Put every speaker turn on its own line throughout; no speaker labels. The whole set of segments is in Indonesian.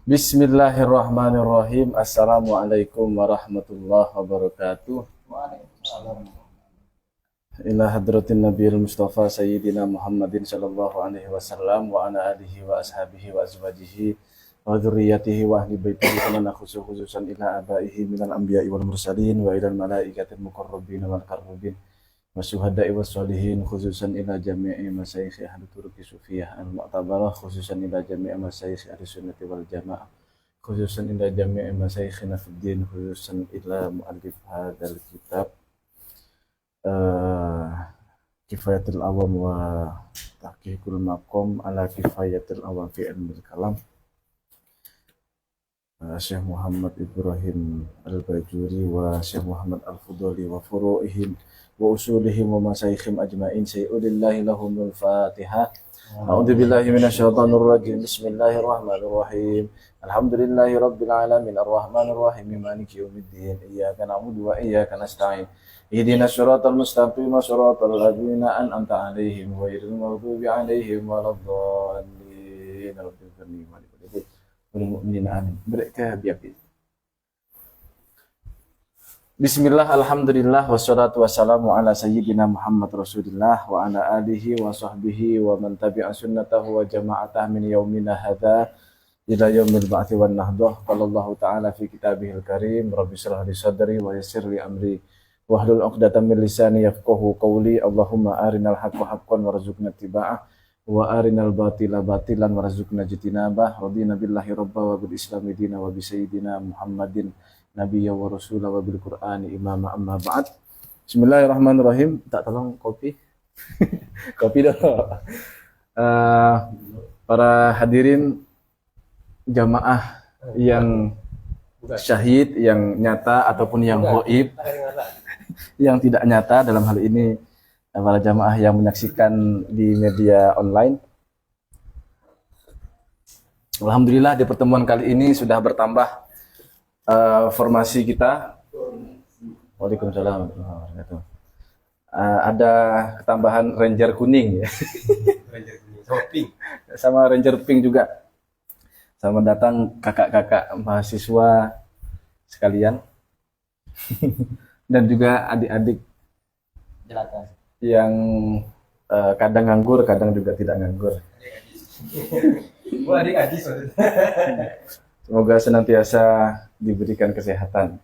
Bismillahirrahmanirrahim. Assalamualaikum warahmatullahi wabarakatuh. Ila hadratin Nabiyil Mustafa Sayyidina Muhammadin sallallahu alaihi wasallam wa ala alihi wa ashabihi wa azwajihi wa dzurriyyatihi wa ahli baitihi kama khususan ila abaihi minal anbiya'i wal mursalin wa ilal malaikatil muqarrabin wal qarrabin wa syuhada'i was sholihin khususan ila jami'i masyayikh ahli turuqi sufiyah al-mu'tabarah khususan ila jami'i masyayikh ahli sunnati wal jamaah khususan ila jami'i masyayikhina fid din khususan ila mu'allif hadzal kitab Kifayatul Awam wa Tahqiqul Maqam ala Kifayatul Awam fi Ilmil Kalam, Syekh Muhammad Ibrahim Al-Bajuri wa Syekh Muhammad Al-Fuduli wa furu'ihim wa usulihim wa masyayikhim ajma'in. Sayyudillahi lahumul Fatihah. A'udzu billahi minasyaitonir rajim. Bismillahirrahmanirrahim. Alhamdulillahi rabbil alamin arrahmanir rahim maliki yaumiddin. Iyyaka na'budu wa iyyaka nasta'in. Ihdinas siratal mustaqim siratal ladzina an'amta 'alaihim ghairil maghdubi 'alaihim waladdallin. Bismillah, alhamdulillah, wassalatu wassalamu ala sayyidina Muhammad Rasulillah wa ala alihi wa sahbihi wa man tabi'a sunnatahu wa jama'atah min yaumina hadha ila yaumil ba'thi wan nahdah. Qala Allah ta'ala fi kitabihil karim, rabbi shrah li sadri wa yassir li amri wahlul 'uqdatam min lisani yafqahu qawli. Allahumma arinal haqqo haqqan warzuqna ittiba'ah wa arinal batila batilan warzuqna ijtinabah. Radina billahi rabba wa bil islami dina wa bi sayyidina Muhammadin nabiyya wa rasulah wa bil qur'ani imama amma ba'd. Bismillahirrahmanirrahim. Tak tolong kopi. Kopi dong. Para hadirin jamaah yang syahid, yang nyata ataupun yang gaib, yang tidak nyata dalam hal ini, para jamaah yang menyaksikan di media online. Alhamdulillah di pertemuan kali ini sudah bertambah formasi kita. Waalaikumsalam. Ada ketambahan Ranger kuning ya.
Ranger kuning sama pink.
Sama Ranger pink juga. Sama datang kakak-kakak mahasiswa sekalian. Dan juga adik-adik yang kadang nganggur, kadang juga tidak nganggur.
Adik-adik.
Semoga senantiasa diberikan kesehatan,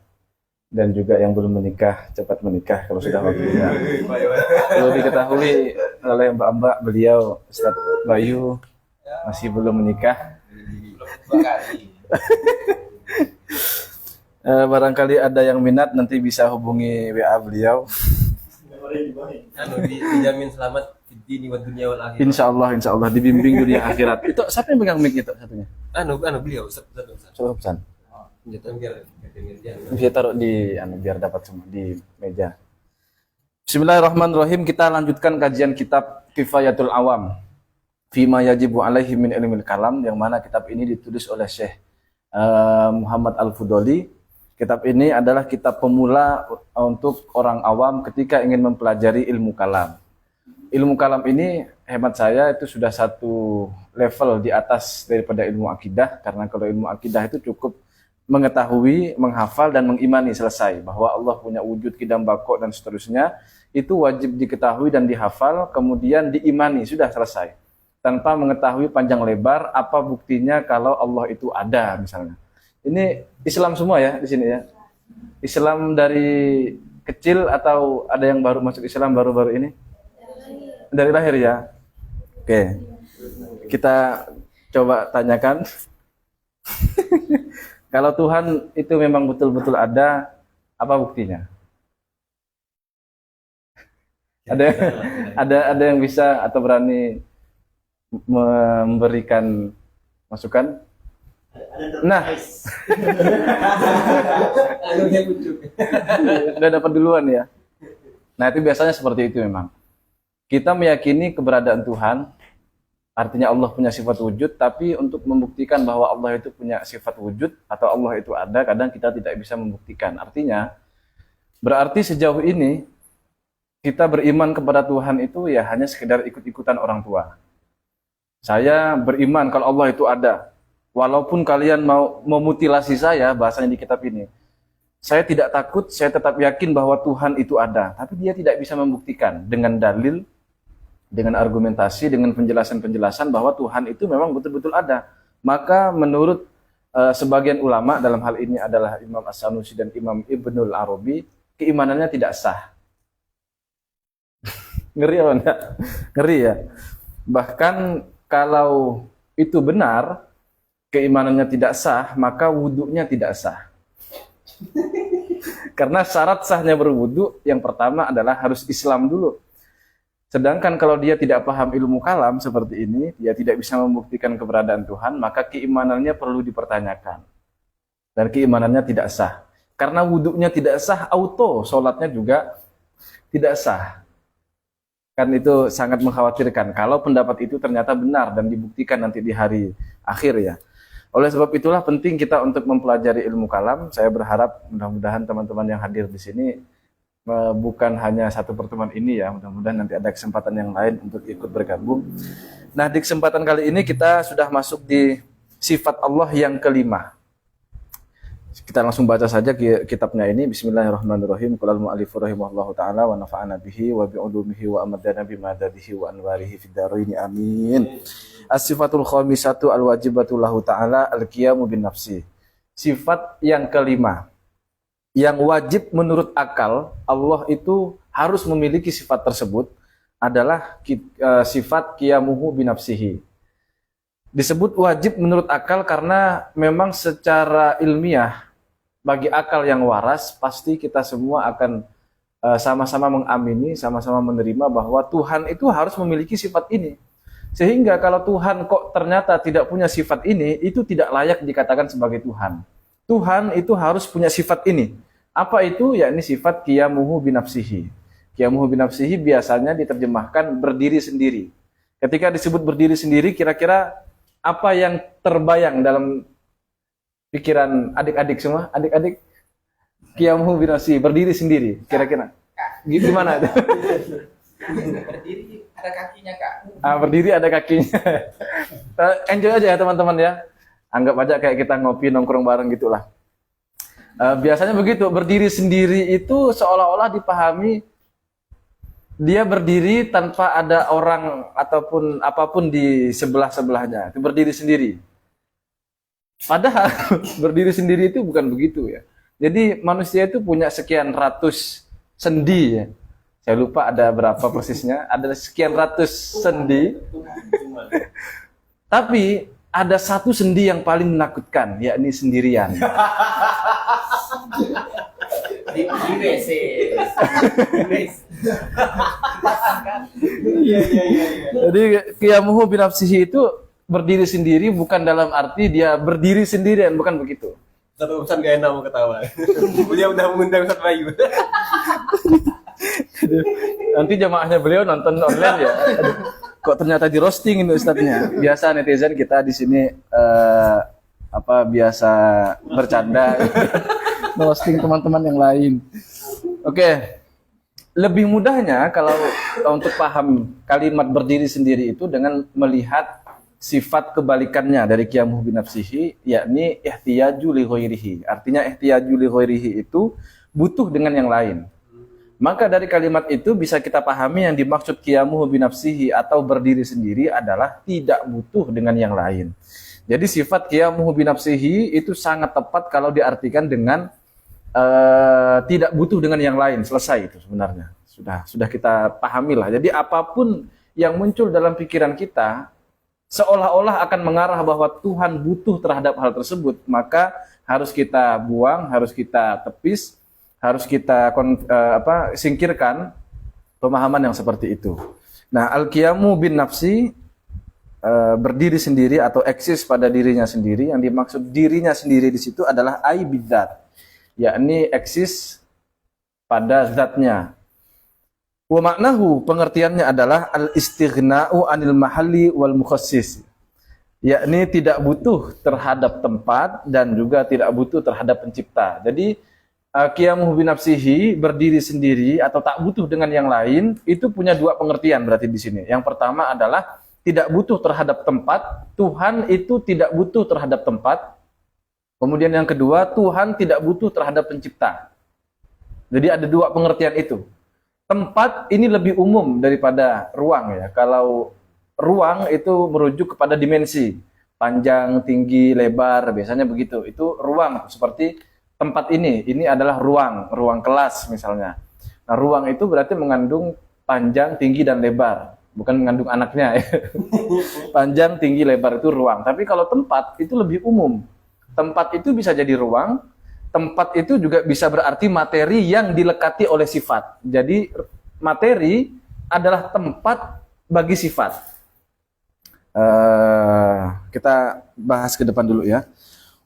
dan juga yang belum menikah cepat menikah kalau sudah waktunya. Perlu diketahui oleh mbak-mbak, beliau Ustaz Bayu masih belum menikah. Barangkali ada yang minat, nanti bisa hubungi WA beliau.
Dijamin selamat di dunia wal akhirat.
Insya Allah dibimbing dunia akhirat. Itu siapa yang pegang mic itu satunya?
Beliau Ustaz.
Bisa taruh di biar dapat semua di meja. Bismillahirrahmanirrahim. Kita lanjutkan kajian kitab Kifayatul Awam Fima yajibu alaihi min ilmil kalam, yang mana kitab ini ditulis oleh Syekh Muhammad Al-Fuduli. Kitab ini adalah kitab pemula untuk orang awam ketika ingin mempelajari ilmu kalam. Ilmu kalam ini hemat saya itu sudah satu level di atas daripada ilmu akidah, karena kalau ilmu akidah itu cukup mengetahui, menghafal dan mengimani selesai bahwa Allah punya wujud, kidam, bako dan seterusnya. Itu wajib diketahui dan dihafal, kemudian diimani, sudah selesai. Tanpa mengetahui panjang lebar apa buktinya kalau Allah itu ada misalnya. Ini Islam semua ya di sini ya. Islam dari kecil atau ada yang baru masuk Islam baru-baru ini? Dari lahir ya. Oke. Kita coba tanyakan. Kalau Tuhan itu memang betul-betul ada, apa buktinya? Ada yang bisa atau berani memberikan masukan? Nah, udah dapat duluan ya. Nah, itu biasanya seperti itu memang. Kita meyakini keberadaan Tuhan, artinya Allah punya sifat wujud, tapi untuk membuktikan bahwa Allah itu punya sifat wujud atau Allah itu ada, kadang kita tidak bisa membuktikan. Artinya, berarti sejauh ini kita beriman kepada Tuhan itu ya hanya sekedar ikut-ikutan orang tua. Saya beriman kalau Allah itu ada. Walaupun kalian mau memutilasi saya, bahasanya di kitab ini, saya tidak takut, saya tetap yakin bahwa Tuhan itu ada. Tapi dia tidak bisa membuktikan dengan dalil, dengan argumentasi, dengan penjelasan-penjelasan bahwa Tuhan itu memang betul-betul ada. Maka menurut sebagian ulama, dalam hal ini adalah Imam As-Sanusi dan Imam Ibnul Arabi, keimanannya tidak sah. Ngeri apa enggak? Ngeri ya. Bahkan kalau itu benar, keimanannya tidak sah, maka wudhunya tidak sah. Karena syarat sahnya berwudhu yang pertama adalah harus Islam dulu. Sedangkan kalau dia tidak paham ilmu kalam seperti ini, dia tidak bisa membuktikan keberadaan Tuhan, maka keimanannya perlu dipertanyakan. Dan keimanannya tidak sah. Karena wudhunya tidak sah, auto sholatnya juga tidak sah. Kan itu sangat mengkhawatirkan kalau pendapat itu ternyata benar dan dibuktikan nanti di hari akhir ya. Oleh sebab itulah penting kita untuk mempelajari ilmu kalam. Saya berharap mudah-mudahan teman-teman yang hadir di sini bukan hanya satu pertemuan ini ya, mudah-mudahan nanti ada kesempatan yang lain untuk ikut bergabung. Nah, di kesempatan kali ini kita sudah masuk di sifat Allah yang kelima. Kita langsung baca saja kitabnya ini. Bismillahirrahmanirrahim. Qala al-mu'allif rahimahullahu taala wa nafa'ana bihi wa bi'ulumihi wa amadana bimadadihi wa anwarihi fid dharain amin. As-sifatul khamisatu al-wajibatu lahu ta'ala al-qiyamu bin nafsi. Sifat yang kelima yang wajib menurut akal Allah itu harus memiliki sifat tersebut adalah sifat qiyamuhu bin nafsihi. Disebut wajib menurut akal karena memang secara ilmiah bagi akal yang waras pasti kita semua akan sama-sama mengamini, sama-sama menerima bahwa Tuhan itu harus memiliki sifat ini. Sehingga kalau Tuhan kok ternyata tidak punya sifat ini, itu tidak layak dikatakan sebagai Tuhan. Tuhan itu harus punya sifat ini. Apa itu? Yakni sifat qiyamuhu binafsihi. Qiyamuhu binafsihi biasanya diterjemahkan berdiri sendiri. Ketika disebut berdiri sendiri, kira-kira apa yang terbayang dalam pikiran adik-adik semua? Adik-adik, qiyamuhu binafsihi, berdiri sendiri, kira-kira gimana?
Berdiri ada kakinya, Kak.
Berdiri ada kakinya. Enjoy aja ya teman-teman ya. Anggap aja kayak kita ngopi nongkrong bareng gitulah. Biasanya begitu, berdiri sendiri itu seolah-olah dipahami dia berdiri tanpa ada orang ataupun apapun di sebelah-sebelahnya. Itu berdiri sendiri. Padahal berdiri sendiri itu bukan begitu ya. Jadi manusia itu punya sekian ratus sendi ya. Saya lupa ada berapa persisnya, ada sekian ratus sendi. Tapi ada satu sendi yang paling menakutkan, yakni sendirian.
Di WC.
Jadi qiyamuhu binafsihi itu berdiri sendiri bukan dalam arti dia berdiri sendirian, bukan begitu.
Satu urusan gak enak mau ketawa. Beliau udah mengundang Ustaz Bayu.
Nanti jamaahnya beliau nonton online ya. Aduh, kok ternyata di roasting ini ustadznya. Biasa netizen kita di sini biasa bercanda, roasting teman-teman yang lain. Oke. Lebih mudahnya kalau untuk paham kalimat berdiri sendiri itu dengan melihat sifat kebalikannya dari qiyamuhu binafsihi, yakni ihtiyaju li ghairihi. Artinya ihtiyaju li ghairihi itu butuh dengan yang lain. Maka dari kalimat itu bisa kita pahami yang dimaksud qiyamuhu binafsihi atau berdiri sendiri adalah tidak butuh dengan yang lain. Jadi sifat qiyamuhu binafsihi itu sangat tepat kalau diartikan dengan tidak butuh dengan yang lain. Selesai itu sebenarnya. Sudah kita pahami lah. Jadi apapun yang muncul dalam pikiran kita seolah-olah akan mengarah bahwa Tuhan butuh terhadap hal tersebut, maka harus kita buang, harus kita tepis, harus kita singkirkan pemahaman yang seperti itu. Nah, al-qiyamu bin nafsi, berdiri sendiri atau eksis pada dirinya sendiri, yang dimaksud dirinya sendiri di situ adalah ai bidzat, yakni eksis pada zatnya. Wa maknahu, pengertiannya adalah al-istighna'u anil mahalli wal mukhassis, yakni tidak butuh terhadap tempat dan juga tidak butuh terhadap pencipta. Jadi qiyamuhu binafsihi, berdiri sendiri atau tak butuh dengan yang lain, itu punya dua pengertian berarti di sini. Yang pertama adalah tidak butuh terhadap tempat, Tuhan itu tidak butuh terhadap tempat. Kemudian yang kedua, Tuhan tidak butuh terhadap pencipta. Jadi ada dua pengertian itu. Tempat ini lebih umum daripada ruang ya. Kalau ruang itu merujuk kepada dimensi, panjang, tinggi, lebar, biasanya begitu. Itu ruang, seperti tempat ini adalah ruang kelas misalnya. Nah, ruang itu berarti mengandung panjang, tinggi, dan lebar. Bukan mengandung anaknya ya. Panjang, tinggi, lebar itu ruang. Tapi kalau tempat itu lebih umum. Tempat itu bisa jadi ruang, tempat itu juga bisa berarti materi yang dilekati oleh sifat. Jadi materi adalah tempat bagi sifat. Kita bahas ke depan dulu ya.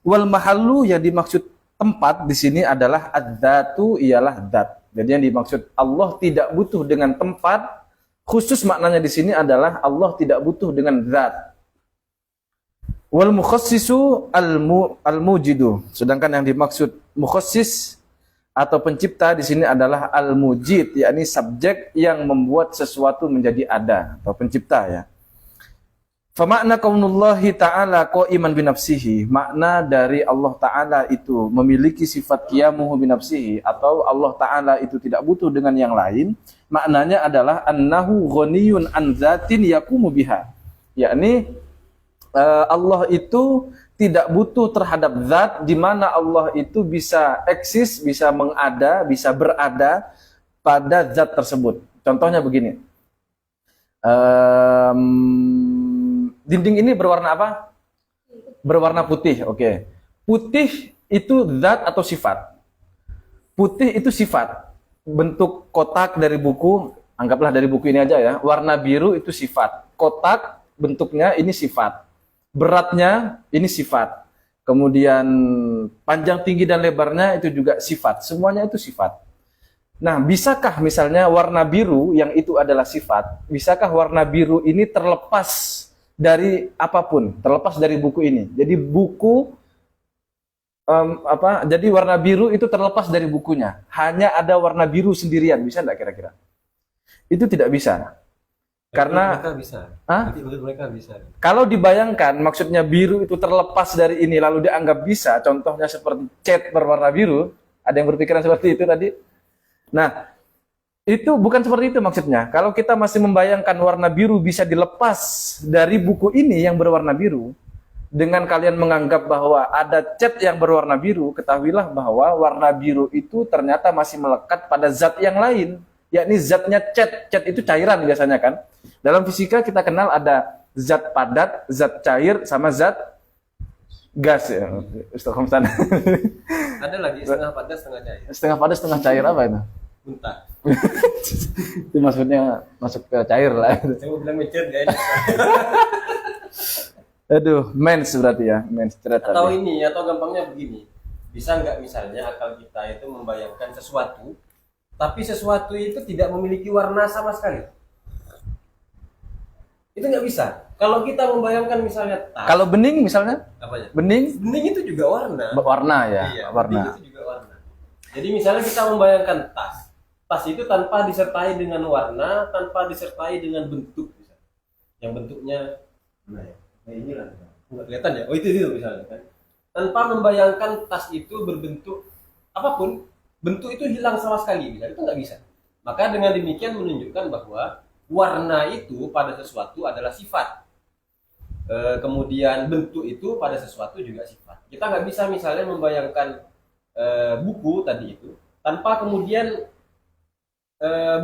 Wal mahallu yang dimaksud tempat di sini adalah adzatu, ialah zat. Jadi yang dimaksud Allah tidak butuh dengan tempat, khusus maknanya di sini adalah Allah tidak butuh dengan zat. Wal mukhassisu al-mujidu. Sedangkan yang dimaksud mukhassis atau pencipta di sini adalah al-mujid, yakni subjek yang membuat sesuatu menjadi ada atau pencipta ya. Fa makna kaunullahi ta'ala qa'iman bi nafsihi, makna dari Allah Ta'ala itu memiliki sifat qiyamuhu bi nafsihi, atau Allah Ta'ala itu tidak butuh dengan yang lain, maknanya adalah annahu ghaniyun an dzatin yaqumu biha, yakni Allah itu tidak butuh terhadap zat, di mana Allah itu bisa eksis, bisa mengada, bisa berada pada zat tersebut. Contohnya begini, dinding ini berwarna apa? Berwarna putih, oke. Putih itu zat atau sifat? Putih itu sifat. Bentuk kotak dari buku, anggaplah dari buku ini aja ya. Warna biru itu sifat. Kotak bentuknya ini sifat. Beratnya ini sifat. Kemudian panjang, tinggi, dan lebarnya itu juga sifat. Semuanya itu sifat. Nah, bisakah misalnya warna biru yang itu adalah sifat, bisakah warna biru ini terlepas dari apapun, terlepas dari buku ini? Jadi buku jadi warna biru itu terlepas dari bukunya. Hanya ada warna biru sendirian, bisa enggak kira-kira? Itu tidak bisa. Karena
mereka bisa. Bagi mereka bisa.
Kalau dibayangkan maksudnya biru itu terlepas dari ini lalu dianggap bisa, contohnya seperti cat berwarna biru, ada yang berpikiran seperti itu tadi? Nah, itu bukan seperti itu maksudnya. Kalau kita masih membayangkan warna biru bisa dilepas dari buku ini yang berwarna biru, dengan kalian menganggap bahwa ada cat yang berwarna biru, ketahuilah bahwa warna biru itu ternyata masih melekat pada zat yang lain, yakni zatnya cat. Cat itu cairan biasanya kan. Dalam fisika kita kenal ada zat padat, zat cair, sama zat gas ya. Ustaz Khamsan.
Ada lagi setengah padat, setengah cair.
Setengah padat, setengah cair apa itu?
Muntah.
Itu maksudnya masuk ke cair lah.
Saya mau bilang mencet ya.
Aduh, mens berarti ya, mens ceret
Atau
tadi.
ini, atau gampangnya begini. Bisa nggak misalnya akal kita itu membayangkan sesuatu, tapi sesuatu itu tidak memiliki warna sama sekali? Itu nggak bisa. Kalau kita membayangkan misalnya tas.
Kalau bening misalnya,
Apanya?
bening
Bening itu juga warna.
warna ya,
Iya,
warna.
bening itu juga warna. Jadi misalnya kita membayangkan tas. Tas itu tanpa disertai dengan warna, tanpa disertai dengan bentuk misalnya. Yang bentuknya nah ya, kayak inilah. Nggak kelihatan ya? Oh itu misalnya kan. Tanpa membayangkan tas itu berbentuk apapun, bentuk itu hilang sama sekali, misalnya itu nggak bisa. Maka dengan demikian menunjukkan bahwa warna itu pada sesuatu adalah sifat. Kemudian bentuk itu pada sesuatu juga sifat. Kita nggak bisa misalnya membayangkan buku tadi itu tanpa kemudian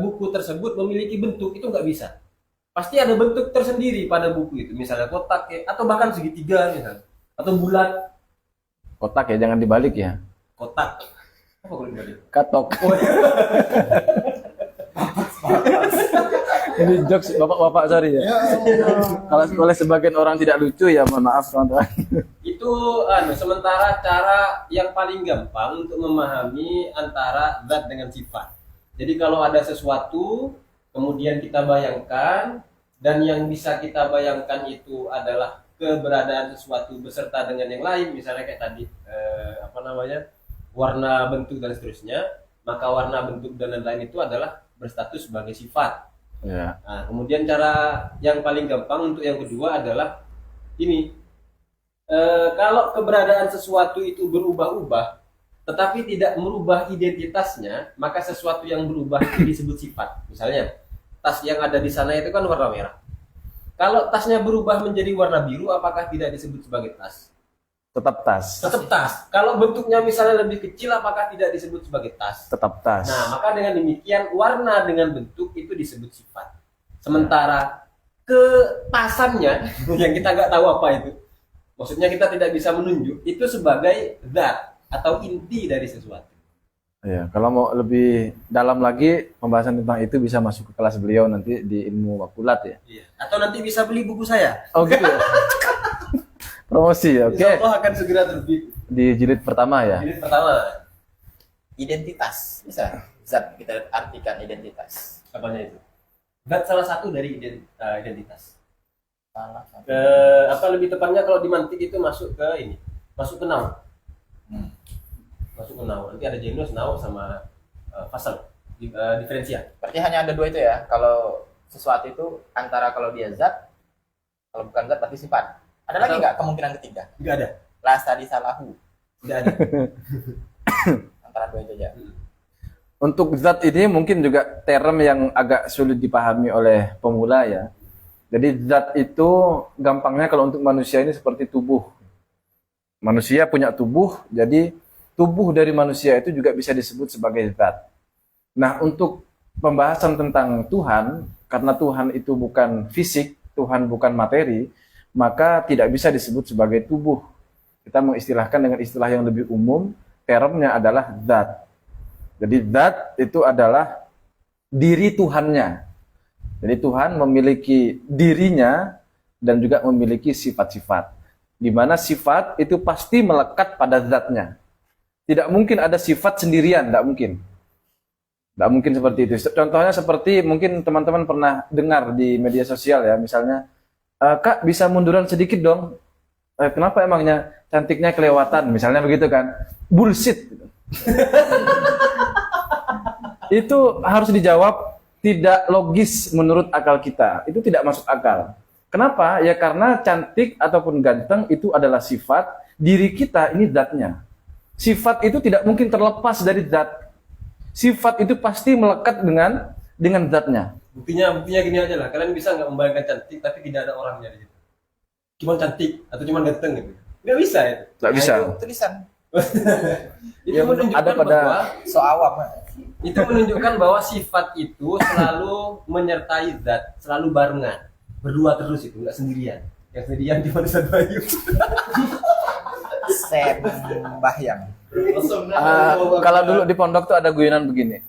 buku tersebut memiliki bentuk, itu nggak bisa. Pasti ada bentuk tersendiri pada buku itu, misalnya kotak ya, atau bahkan segitiga misalnya, atau bulat.
Kotak ya, jangan dibalik ya.
Kotak apa kalau dibalik?
Katok.
Oh,
Ini jokes bapak-bapak, sorry ya. Kalau oleh sebagian orang tidak lucu ya, mohon maaf teman-teman.
itu sementara cara yang paling gampang untuk memahami antara zat dengan sifat. Jadi kalau ada sesuatu kemudian kita bayangkan, dan yang bisa kita bayangkan itu adalah keberadaan sesuatu beserta dengan yang lain, misalnya kayak tadi warna, bentuk, dan seterusnya, maka warna, bentuk, dan lain-lain itu adalah berstatus sebagai sifat.
Ya.
Nah, kemudian cara yang paling gampang untuk yang kedua adalah ini. Kalau keberadaan sesuatu itu berubah-ubah, tetapi tidak merubah identitasnya, maka sesuatu yang berubah itu disebut sifat. Misalnya, tas yang ada di sana itu kan warna merah. Kalau tasnya berubah menjadi warna biru, apakah tidak disebut sebagai tas?
Tetap tas.
Tetap tas. Kalau bentuknya misalnya lebih kecil, apakah tidak disebut sebagai tas?
Tetap tas.
Nah, maka dengan demikian warna dengan bentuk itu disebut sifat. Sementara ketasannya yang kita nggak tahu apa itu, maksudnya kita tidak bisa menunjuk itu sebagai zat atau inti dari sesuatu.
Ya, kalau mau lebih dalam lagi pembahasan tentang itu bisa masuk ke kelas beliau nanti di ilmu makulat ya.
Iya. Atau nanti bisa beli buku saya.
Oh gitu ya. Promosi ya. Oke.
Insya Allah akan segera terbit.
Di jilid pertama ya.
Jadi pertama,
Identitas. Bisa. Zat kita artikan identitas.
apanya itu? Zat salah satu dari identitas.
Salah satu.
Apa lebih tepatnya kalau dimantik itu masuk ke ini, masuk ke naun. Masuk ke naun. Nanti ada genus, naun sama fasal, diferensial.
Berarti hanya ada dua itu ya. Kalau sesuatu itu antara kalau dia zat, kalau bukan zat berarti sifat. Ada lagi
Atau-
nggak kemungkinan ketiga?
Enggak ada.
Las tadi salahu.
Tidak ada.
Antara dua itu aja.
Untuk zat ini mungkin juga term yang agak sulit dipahami oleh pemula ya. Jadi zat itu gampangnya kalau untuk manusia ini seperti tubuh. Manusia punya tubuh, jadi tubuh dari manusia itu juga bisa disebut sebagai zat. Nah, untuk pembahasan tentang Tuhan, karena Tuhan itu bukan fisik, Tuhan bukan materi, maka tidak bisa disebut sebagai tubuh. Kita mengistilahkan dengan istilah yang lebih umum, termnya adalah zat. Jadi zat itu adalah diri Tuhannya. Jadi Tuhan memiliki dirinya dan juga memiliki sifat-sifat. Di mana sifat itu pasti melekat pada zatnya. Tidak mungkin ada sifat sendirian, tidak mungkin. Tidak mungkin seperti itu. Contohnya seperti mungkin teman-teman pernah dengar di media sosial ya, misalnya, Kak bisa munduran sedikit dong. Kenapa emangnya cantiknya kelewatan, misalnya begitu kan? Bullshit. Itu harus dijawab tidak logis menurut akal kita. Itu tidak masuk akal. Kenapa? Ya karena cantik ataupun ganteng itu adalah sifat, diri kita ini zatnya. Sifat itu tidak mungkin terlepas dari zat. Sifat itu pasti melekat dengan zatnya.
Buktinya gini aja lah. Kalian bisa nggak membayangkan cantik tapi tidak ada orangnya di situ? Cuman cantik atau cuman ganteng gitu? Nggak bisa itu.
Tidak bisa.
Itu tulisan.
Itu
Yang
menunjukkan
ada pada-
bahwa
So awam.
itu menunjukkan bahwa sifat itu selalu menyertai zat, selalu barengan, berdua terus itu, nggak sendirian. Yang sendirian di Ustaz Bayu.
Sembahyang.
Kalau dulu di pondok tuh ada guyonan begini.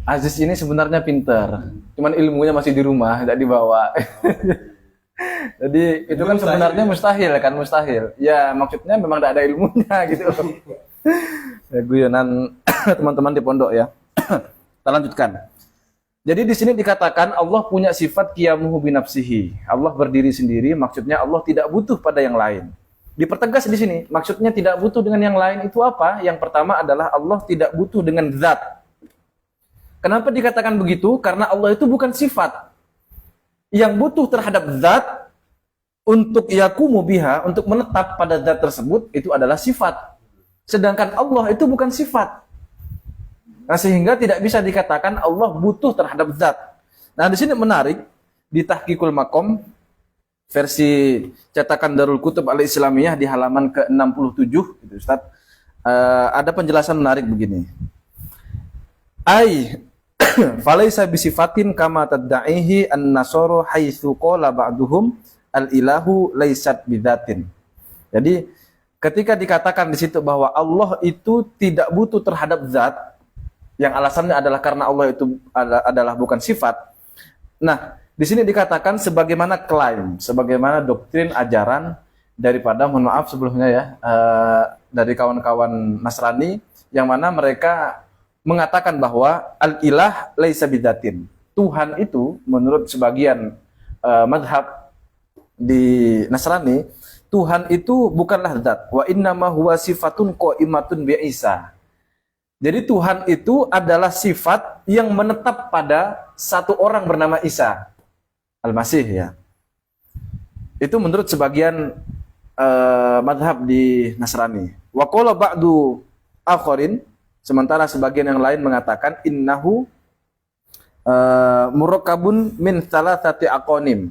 Aziz ini sebenarnya pintar, cuman ilmunya masih di rumah, tidak dibawa. Jadi itu kan sebenarnya mustahil kan, mustahil. Ya maksudnya memang tidak ada ilmunya gitu. Ya, guyonan teman-teman di pondok ya. Kita lanjutkan. Jadi di sini dikatakan Allah punya sifat qiyamuhu binafsihi. Allah berdiri sendiri, maksudnya Allah tidak butuh pada yang lain. Dipertegas di sini, maksudnya tidak butuh dengan yang lain itu apa? Yang pertama adalah Allah tidak butuh dengan zat. Kenapa dikatakan begitu? Karena Allah itu bukan sifat. Yang butuh terhadap zat untuk yakumu biha, untuk menetap pada zat tersebut itu adalah sifat. Sedangkan Allah itu bukan sifat. Nah, sehingga tidak bisa dikatakan Allah butuh terhadap zat. Nah, di sini menarik di Tahqiqul Maqam versi cetakan Darul Kutub Al-Islamiyah di halaman ke-67 gitu Ustaz. Ada penjelasan menarik begini. Ai falaisa bisifatin kama tadda'ihi an-nasaru haitsu qala ba'duhum al-ilahu laisat bidzatin. Jadi ketika dikatakan di situ bahwa Allah itu tidak butuh terhadap zat, yang alasannya adalah karena Allah itu adalah bukan sifat. Nah, di sini dikatakan sebagaimana klaim, sebagaimana doktrin ajaran daripada, mohon maaf sebelumnya ya, dari kawan-kawan Nasrani yang mana mereka mengatakan bahwa al-ilah laisa bidzatin. Tuhan itu menurut sebagian madhab di Nasrani, Tuhan itu bukanlah zat. Wa innama huwa sifatun qaimatun bi Isa. Jadi Tuhan itu adalah sifat yang menetap pada satu orang bernama Isa Al-Masih ya. Itu menurut sebagian madhab di Nasrani. Wa qala ba'du akharin, sementara sebagian yang lain mengatakan innahu murakkabun min thalathati aqonim.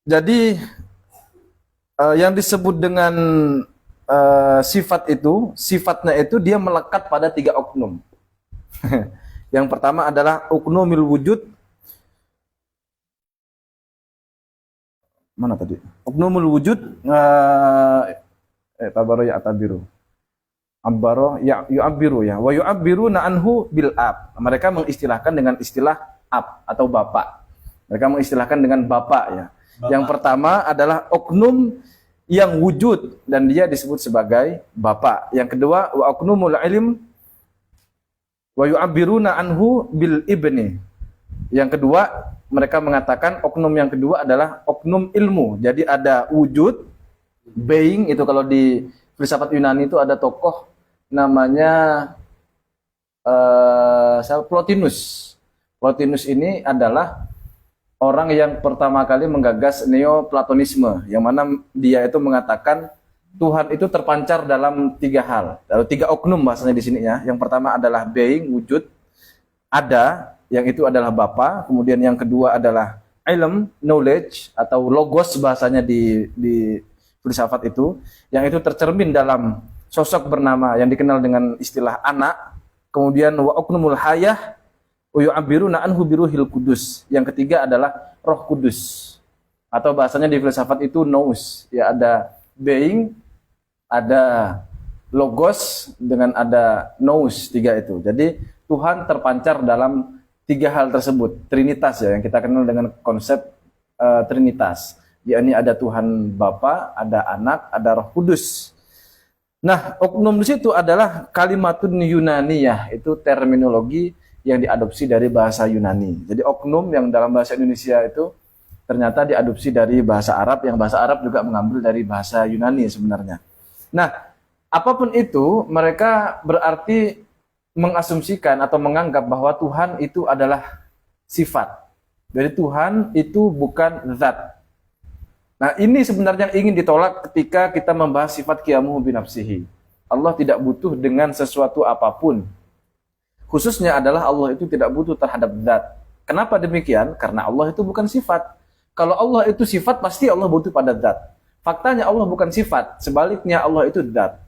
Jadi yang disebut dengan sifat itu, sifatnya itu dia melekat pada 3 oknum. Yang pertama adalah oknumil wujud. Mana tadi? Oknumul wujud tabaro ya atabiru. Ambaro ya yu'abbiru ya. Wa yu'abbiruna anhu bil ab. Mereka mengistilahkan dengan istilah ab atau bapak. Mereka mengistilahkan dengan bapak ya.
Bapak.
Yang pertama adalah oknum yang wujud dan dia disebut sebagai bapak. Yang kedua wa oknumul ilm wa yu'abbiruna anhu bil ibni. Yang kedua mereka mengatakan oknum yang kedua adalah oknum ilmu. Jadi ada wujud, being, itu kalau di filsafat Yunani itu ada tokoh namanya Plotinus. Plotinus ini adalah orang yang pertama kali menggagas Neoplatonisme, yang mana dia itu mengatakan Tuhan itu terpancar dalam 3 hal, atau 3 oknum bahasanya di sini ya. Yang pertama adalah being, wujud, ada, yang itu adalah Bapa. Kemudian yang kedua adalah ilm, knowledge, atau logos bahasanya di filsafat itu, yang itu tercermin dalam sosok bernama yang dikenal dengan istilah anak. Kemudian wa oknumul hayah yu'abbiruna anhu biruhil kudus. Yang ketiga adalah Roh Kudus, atau bahasanya di filsafat itu nous. Ya, ada being, ada logos, dengan ada nous, 3 itu. Jadi Tuhan terpancar dalam 3 hal tersebut, trinitas ya, yang kita kenal dengan konsep trinitas. Yakni ada Tuhan Bapa, ada Anak, ada Roh Kudus. Nah, oknum di situ adalah kalimatun Yunaniyah, itu terminologi yang diadopsi dari bahasa Yunani. Jadi oknum yang dalam bahasa Indonesia itu ternyata diadopsi dari bahasa Arab, yang bahasa Arab juga mengambil dari bahasa Yunani sebenarnya. Nah, apapun itu, mereka berarti mengasumsikan atau menganggap bahwa Tuhan itu adalah sifat. Jadi Tuhan itu bukan zat. Nah, ini sebenarnya yang ingin ditolak ketika kita membahas sifat qiyamuhu binafsihi. Allah tidak butuh dengan sesuatu apapun. Khususnya adalah Allah itu tidak butuh terhadap zat. Kenapa demikian? Karena Allah itu bukan sifat. Kalau Allah itu sifat, pasti Allah butuh pada zat. Faktanya Allah bukan sifat, sebaliknya Allah itu zat.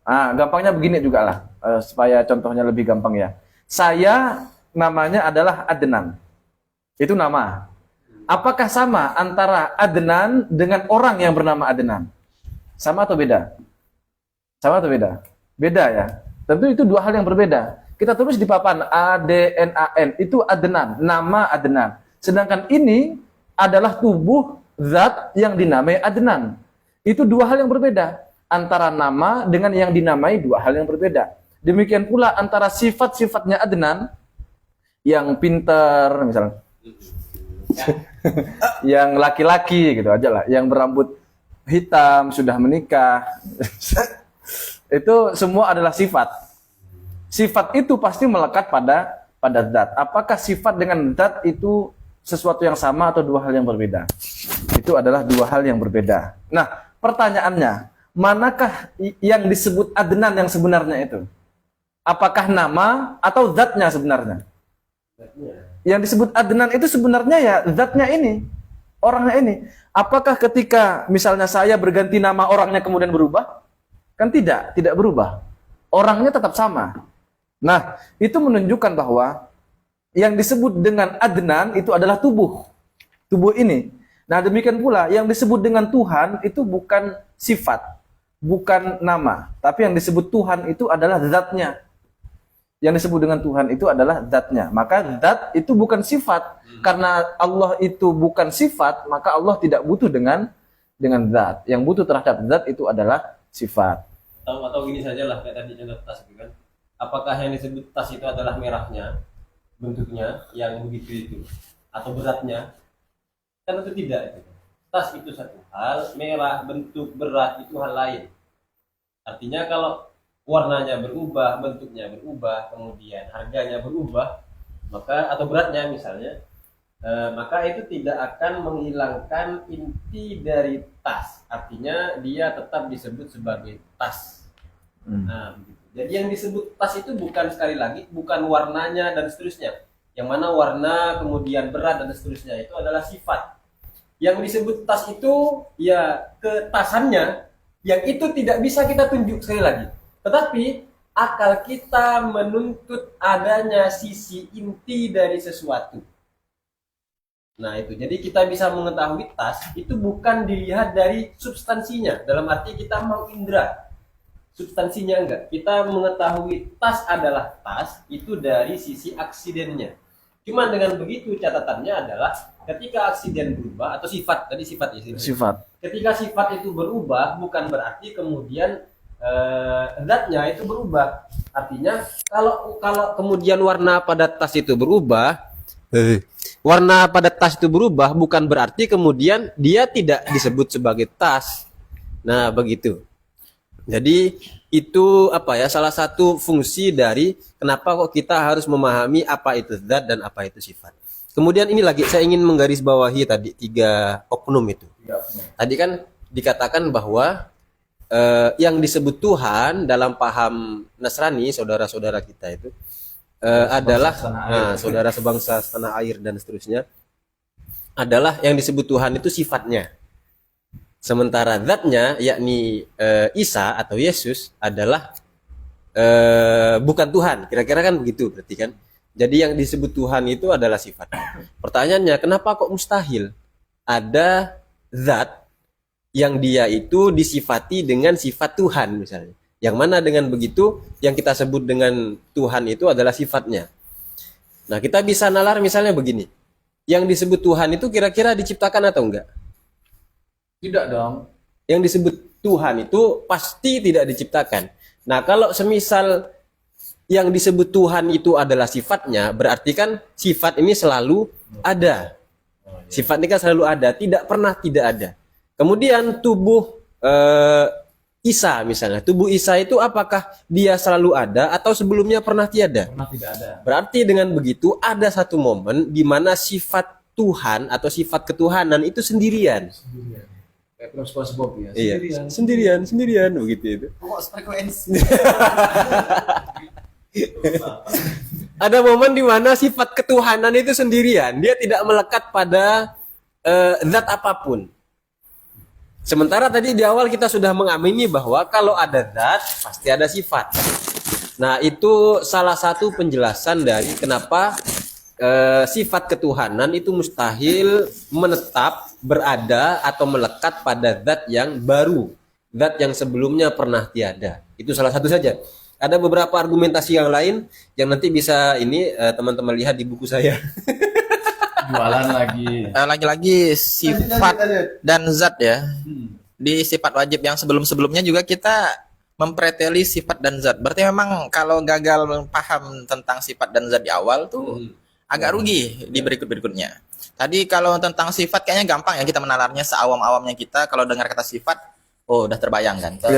Gampangnya begini juga lah, supaya contohnya lebih gampang ya. Saya namanya adalah Adnan. Itu nama. Apakah sama antara Adnan dengan orang yang bernama Adnan? Sama atau beda? Sama atau beda? Beda ya. Tentu itu 2 hal yang berbeda. Kita tulis di papan A-D-N-A-N, itu Adnan, nama Adnan. Sedangkan ini adalah tubuh zat yang dinamai Adnan. Itu 2 hal yang berbeda. Antara nama dengan yang dinamai 2 hal yang berbeda. Demikian pula antara sifat-sifatnya Adnan, yang pinter misalnya, yang laki-laki gitu aja lah, yang berambut hitam, sudah menikah, itu semua adalah sifat. Sifat itu pasti melekat pada zat. Apakah sifat dengan zat itu sesuatu yang sama atau 2 hal yang berbeda? Itu adalah 2 hal yang berbeda. Nah, pertanyaannya, manakah yang disebut Adnan yang sebenarnya itu? Apakah nama atau zatnya sebenarnya? Yang disebut Adnan itu sebenarnya ya zatnya ini, orangnya ini. Apakah ketika misalnya saya berganti nama, orangnya kemudian berubah? Kan tidak berubah. Orangnya tetap sama. Nah, itu menunjukkan bahwa yang disebut dengan Adnan itu adalah tubuh ini. Nah, demikian pula yang disebut dengan Tuhan itu bukan sifat, bukan nama, tapi yang disebut Tuhan itu adalah zatnya. Yang disebut dengan Tuhan itu adalah zatnya. Maka zat itu bukan sifat. Karena Allah itu bukan sifat, maka Allah tidak butuh dengan zat. Yang butuh terhadap zat itu adalah sifat.
Atau gini saja lah, kayak tadi contoh tas itu kan. Apakah yang disebut tas itu adalah merahnya, bentuknya yang begitu itu, atau beratnya? Kan itu tidak. Tas itu satu hal, merah, bentuk, berat itu hal lain. Artinya kalau warnanya berubah, bentuknya berubah, kemudian harganya berubah, maka atau beratnya misalnya, maka itu tidak akan menghilangkan inti dari tas. Artinya dia tetap disebut sebagai tas. Nah, begitu. Jadi yang disebut tas itu bukan, sekali lagi, bukan warnanya dan seterusnya. Yang mana warna, kemudian berat dan seterusnya itu adalah sifat. Yang disebut tas itu ya ketasannya, yang itu tidak bisa kita tunjuk sekali lagi. Tetapi akal kita menuntut adanya sisi inti dari sesuatu. Nah itu, jadi kita bisa mengetahui tas itu bukan dilihat dari substansinya, dalam arti kita mengindra substansinya, enggak. Kita mengetahui tas adalah tas itu dari sisi aksidennya. Cuma dengan begitu catatannya adalah ketika aksiden berubah atau sifat, tadi sifat ya,
Sifat.
ketika sifat itu berubah bukan berarti kemudian zatnya itu berubah. Artinya kalau kemudian warna pada tas itu berubah, warna pada tas itu berubah bukan berarti kemudian dia tidak disebut sebagai tas. Nah, begitu. Jadi itu apa ya, salah satu fungsi dari kenapa kok kita harus memahami apa itu zat dan apa itu sifat. Kemudian ini lagi saya ingin menggarisbawahi tadi 3 oknum itu. Tadi kan dikatakan bahwa yang disebut Tuhan dalam paham Nasrani, saudara-saudara kita itu adalah saudara sebangsa tanah air dan seterusnya, adalah yang disebut Tuhan itu sifatnya. Sementara zatnya yakni Isa atau Yesus adalah bukan Tuhan. Kira-kira kan begitu berarti kan. Jadi yang disebut Tuhan itu adalah sifatnya. Pertanyaannya, kenapa kok mustahil ada zat yang dia itu disifati dengan sifat Tuhan misalnya? Yang mana dengan begitu yang kita sebut dengan Tuhan itu adalah sifatnya. Nah, kita bisa nalar misalnya begini. Yang disebut Tuhan itu kira-kira diciptakan atau enggak?
Tidak dong.
Yang disebut Tuhan itu pasti tidak diciptakan. Nah, kalau semisal yang disebut Tuhan itu adalah sifatnya, berarti kan sifat ini selalu ada. Sifat ini kan selalu ada, tidak pernah tidak ada. Kemudian tubuh Isa misalnya, tubuh Isa itu apakah dia selalu ada atau sebelumnya pernah tiada?
Pernah tidak ada.
Berarti dengan begitu ada satu momen di mana sifat Tuhan atau sifat ketuhanan itu sendirian.
Kayak film SpongeBob ya.
Iya, sendirian begitu itu.
Kok frekuensi?
Ada momen di mana sifat ketuhanan itu sendirian, dia tidak melekat pada zat apapun. Sementara tadi di awal kita sudah mengamini bahwa kalau ada zat pasti ada sifat. Nah, itu salah satu penjelasan dari kenapa sifat ketuhanan itu mustahil menetap, berada atau melekat pada zat yang baru, zat yang sebelumnya pernah tiada. Itu salah satu saja. Ada beberapa argumentasi yang lain yang nanti bisa ini teman-teman lihat di buku saya.
Jualan lagi.
Lagi-lagi sifat dan zat ya. Di sifat wajib yang sebelum-sebelumnya juga kita mempreteli sifat dan zat. Berarti memang kalau gagal paham tentang sifat dan zat di awal tuh agak rugi di berikut-berikutnya. Tadi kalau tentang sifat kayaknya gampang ya kita menalarnya, seawam-awamnya kita kalau dengar kata sifat, oh udah terbayang ganteng,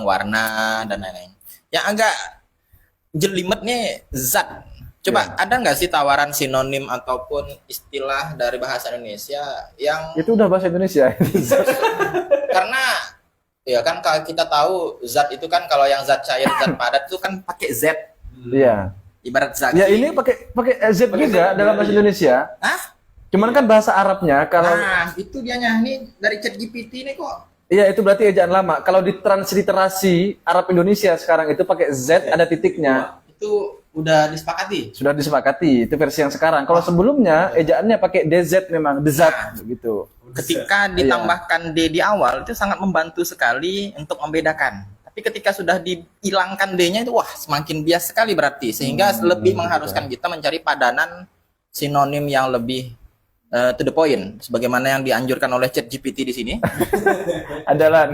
warna dan lain-lain. Yang agak jelimet nih zat. Coba ada nggak sih tawaran sinonim ataupun istilah dari bahasa Indonesia yang
Itu udah bahasa Indonesia.
karena ya kan kalau kita tahu zat itu kan kalau yang zat cair, zat padat itu kan pakai Z.
Iya.
Ibarat zaki.
Ya ini pakai Z juga dalam bahasa Indonesia.
Hah?
Cuman kan bahasa Arabnya kalau
Itu dianya nih dari ChatGPT nih kok.
iya itu berarti ejaan lama. Kalau ditransliterasi Arab Indonesia sekarang itu pakai Z ada titiknya.
Itu udah disepakati.
Sudah disepakati, itu versi yang sekarang. Kalau sebelumnya ejaannya pakai DZ memang, DZ gitu.
Ketika ditambahkan D di awal itu sangat membantu sekali untuk membedakan. Tapi ketika sudah dihilangkan D-nya itu wah semakin bias sekali berarti sehingga lebih mengharuskan kita mencari padanan sinonim yang lebih to the point sebagaimana yang dianjurkan oleh ChatGPT di sini.
Adalah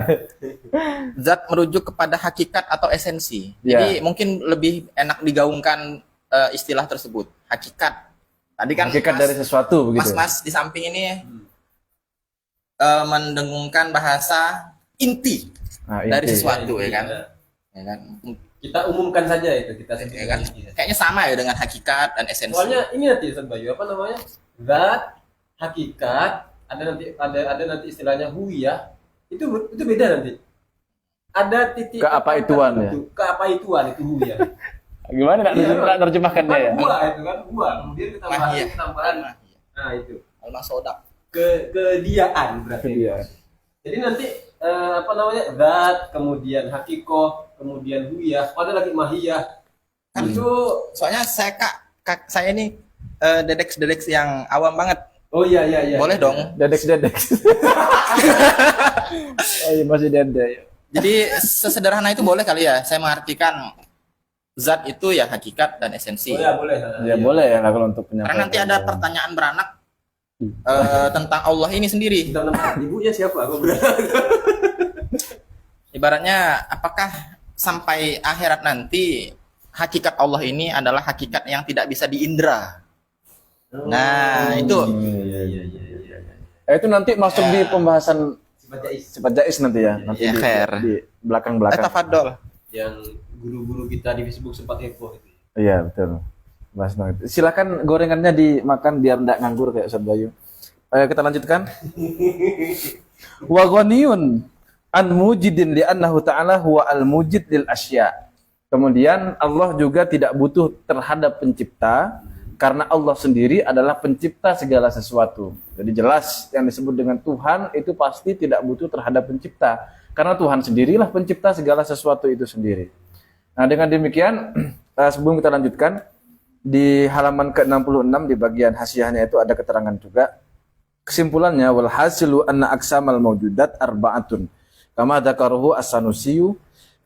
Zat merujuk kepada hakikat atau esensi.
Ya.
Jadi mungkin lebih enak digaungkan istilah tersebut, hakikat. Tadi kan
hakikat dari sesuatu begitu.
Mas di samping ini mendengungkan bahasa inti
Nah,
dari
inti.
sesuatu ya kan. Ya kan?
Kita umumkan saja itu, kita sebut
Ya kan?
rinci saja.
Kayaknya sama ya dengan hakikat dan esensi.
Soalnya ini nanti Ustaz Bayu apa namanya? Zat, hakikat, ada nanti istilahnya huwiyah. Itu beda nanti. Ada titik
Keapaituan ya?
Keapaituan itu huwiyah.
Gimana nak terjemahkannya ya?
Gua itu kan gua. Kemudian
Mahiyah.
tambahan. Nah, itu.
Al-Masodak.
Kediaan berarti.
Iya.
Jadi nanti apa namanya? Zat, kemudian hakikoh, kemudian huwiyah, ada lagi mahiyah. Itu
Soalnya saya ini dedeks yang awam banget.
oh iya.
Boleh dong.
Dedek. Oh iya, masih dedek.
Jadi sesederhana itu boleh kali ya. Saya mengartikan zat itu ya hakikat dan esensi.
Oh ya boleh.
Ya boleh ya lah kalau untuk penyampaian.
Karena nanti ada pertanyaan beranak tentang Allah ini sendiri.
Nama ibunya siapa? Aku berat.
Ibaratnya apakah sampai akhirat nanti hakikat Allah ini adalah hakikat yang tidak bisa diindra. Nah, itu
Itu nanti masuk di pembahasan
Sifat jais
sifat jais nanti ya. Nanti
Ya, khair.
di belakang-belakang.
tafadhol.
yang guru-guru kita di Facebook sempat heboh itu.
Iya betul. Bahas banget. Silakan gorengannya dimakan biar enggak nganggur kayak Ustaz Bayu. Ayo kita lanjutkan. Wa ghaniyun an mujidin li annahu ta'ala huwa al mujid lil asya. Kemudian Allah juga tidak butuh terhadap pencipta karena Allah sendiri adalah pencipta segala sesuatu. Jadi jelas yang disebut dengan Tuhan itu pasti tidak butuh terhadap pencipta karena Tuhan sendirilah pencipta segala sesuatu itu sendiri. Nah, dengan demikian sebelum kita lanjutkan di halaman ke-66 di bagian hasyiahnya itu ada keterangan juga. Kesimpulannya wal hasilu anna aqsamal mawjudat arba'atun. Kama dzakarahu As-Sanusi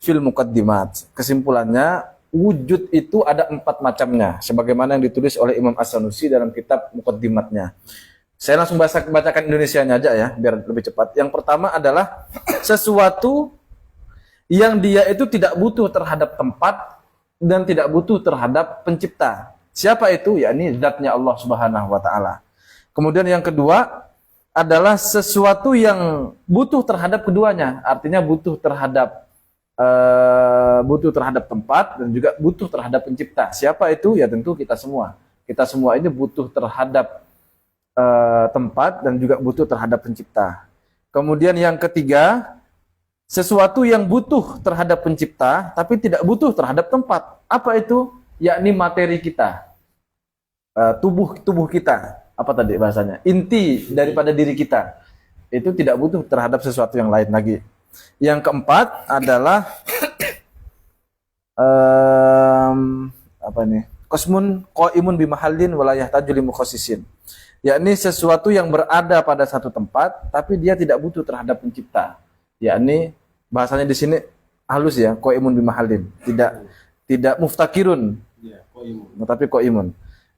fil muqaddimat. Kesimpulannya wujud itu ada 4 macamnya sebagaimana yang ditulis oleh Imam As-Sanusi dalam kitab muqaddimatnya. Saya langsung bacakan Indonesianya aja ya biar lebih cepat. Yang pertama adalah sesuatu yang dia itu tidak butuh terhadap tempat dan tidak butuh terhadap pencipta. Siapa itu? Yakni zatnya Allah Subhanahu wa taala. Kemudian yang kedua adalah sesuatu yang butuh terhadap keduanya, artinya butuh terhadap tempat dan juga butuh terhadap pencipta. Siapa itu? Ya tentu kita semua. Kita semua ini butuh terhadap tempat dan juga butuh terhadap pencipta. Kemudian yang ketiga, sesuatu yang butuh terhadap pencipta tapi tidak butuh terhadap tempat. Apa itu? Yakni materi kita, tubuh kita. Apa tadi bahasanya? Inti daripada diri kita itu tidak butuh terhadap sesuatu yang lain lagi. Yang keempat adalah apa nih? Kosmun qaimun bimahallin walayah tajul mukhassisin. Yakni sesuatu yang berada pada satu tempat tapi dia tidak butuh terhadap pencipta. Yakni bahasanya di sini halus ya, qaimun bimahallin. Tidak muftakirun.
Iya, qaimun.
Tetapi qaimun.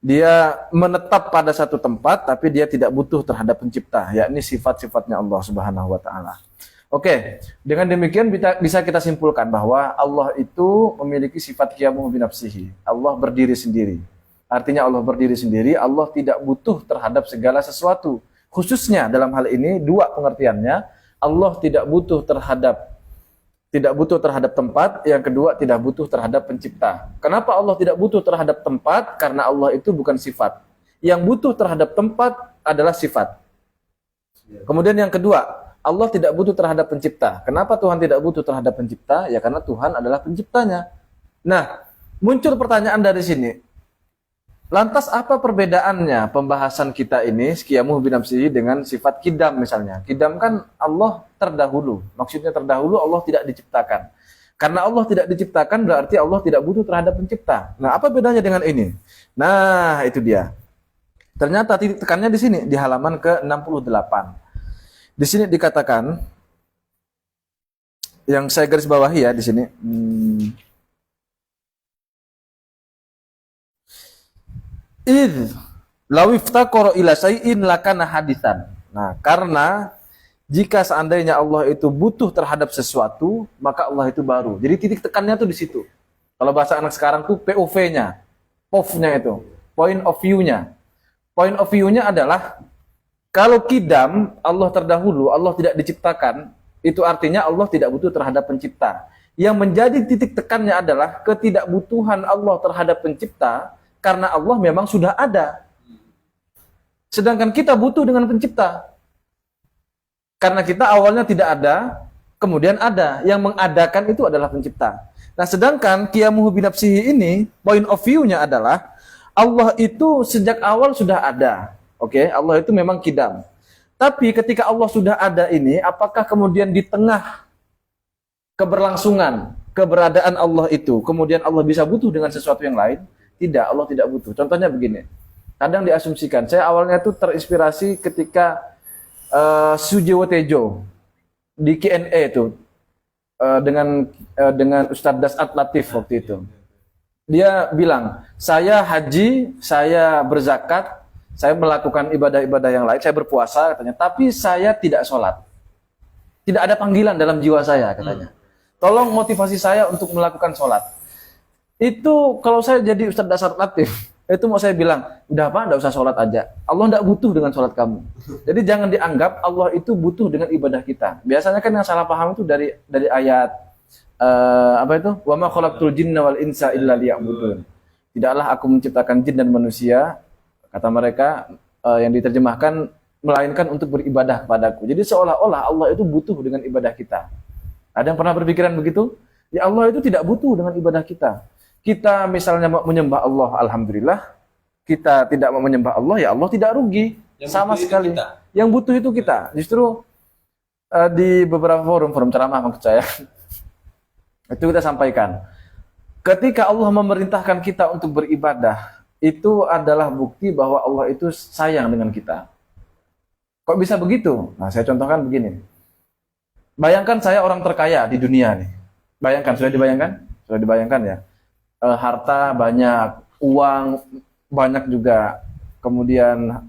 Dia menetap pada satu tempat tapi dia tidak butuh terhadap pencipta, yakni sifat-sifatnya Allah Subhanahu wa taala. Oke, dengan demikian bisa kita simpulkan bahwa Allah itu memiliki sifat qiyamuhu binafsihi. Allah berdiri sendiri. Artinya Allah berdiri sendiri, Allah tidak butuh terhadap segala sesuatu. Khususnya dalam hal ini dua pengertiannya, Allah tidak butuh terhadap tempat, yang kedua tidak butuh terhadap pencipta. Kenapa Allah tidak butuh terhadap tempat? Karena Allah itu bukan sifat. Yang butuh terhadap tempat adalah sifat. Kemudian yang kedua, Allah tidak butuh terhadap pencipta. Kenapa Tuhan tidak butuh terhadap pencipta? Ya karena Tuhan adalah penciptanya. Nah, muncul pertanyaan dari sini. Lantas apa perbedaannya pembahasan kita ini qiyamuhu binafsihi dengan sifat kidam misalnya? Kidam kan Allah terdahulu. Maksudnya terdahulu Allah tidak diciptakan. Karena Allah tidak diciptakan berarti Allah tidak butuh terhadap pencipta. Nah, apa bedanya dengan ini? Nah, itu dia. Ternyata titik tekannya di sini di halaman ke-68. Di sini dikatakan yang saya garis bawahi ya di sini. Idh law iftaqara ila syai'in lakana hadisan. Nah, karena jika seandainya Allah itu butuh terhadap sesuatu, maka Allah itu baru. Jadi titik tekannya tuh di situ. Kalau bahasa anak sekarang tuh POV-nya, POV-nya itu, point of view-nya. Point of view-nya adalah kalau kidam Allah terdahulu, Allah tidak diciptakan, itu artinya Allah tidak butuh terhadap pencipta. yang menjadi titik tekannya adalah ketidakbutuhan Allah terhadap pencipta, karena Allah memang sudah ada. Sedangkan kita butuh dengan pencipta. Karena kita awalnya tidak ada, kemudian ada. Yang mengadakan itu adalah pencipta. Nah, sedangkan qiyamuhu binafsihi ini, point of view-nya adalah Allah itu sejak awal sudah ada. Oke, Allah itu memang qidam. Tapi ketika Allah sudah ada ini, apakah kemudian di tengah keberlangsungan, keberadaan Allah itu, kemudian Allah bisa butuh dengan sesuatu yang lain? Tidak, Allah tidak butuh. Contohnya begini, kadang diasumsikan, saya awalnya itu terinspirasi ketika Sujiwo Tejo di Q&A itu dengan Ustadz Dasat Latif waktu itu. Dia bilang, saya haji, saya berzakat, saya melakukan ibadah-ibadah yang lain, saya berpuasa katanya, tapi saya tidak sholat. Tidak ada panggilan dalam jiwa saya katanya. Tolong motivasi saya untuk melakukan sholat. Itu kalau saya jadi Ustadz Dasar Latif, itu mau saya bilang, udah Pak, enggak usah sholat aja. Allah enggak butuh dengan sholat kamu. Jadi jangan dianggap Allah itu butuh dengan ibadah kita. Biasanya kan yang salah paham itu dari ayat apa itu? Wa ma khalaqtul jinna wal insa illa liya'budun. Tidaklah aku menciptakan jin dan manusia, kata mereka yang diterjemahkan, melainkan untuk beribadah kepadaku. Jadi seolah-olah Allah itu butuh dengan ibadah kita. Ada yang pernah berpikiran begitu? Ya Allah itu tidak butuh dengan ibadah kita. Kita misalnya mau menyembah Allah, alhamdulillah. Kita tidak mau menyembah Allah, ya Allah tidak rugi.
Yang
sama
butuh
sekali.
itu kita.
Yang butuh itu kita. Justru di beberapa forum ceramah maksud saya, itu kita sampaikan. Ketika Allah memerintahkan kita untuk beribadah, itu adalah bukti bahwa Allah itu sayang dengan kita. Kok bisa begitu? Nah, saya contohkan begini. Bayangkan saya orang terkaya di dunia nih. Bayangkan, sudah dibayangkan? Sudah dibayangkan ya? Harta banyak, uang banyak juga. Kemudian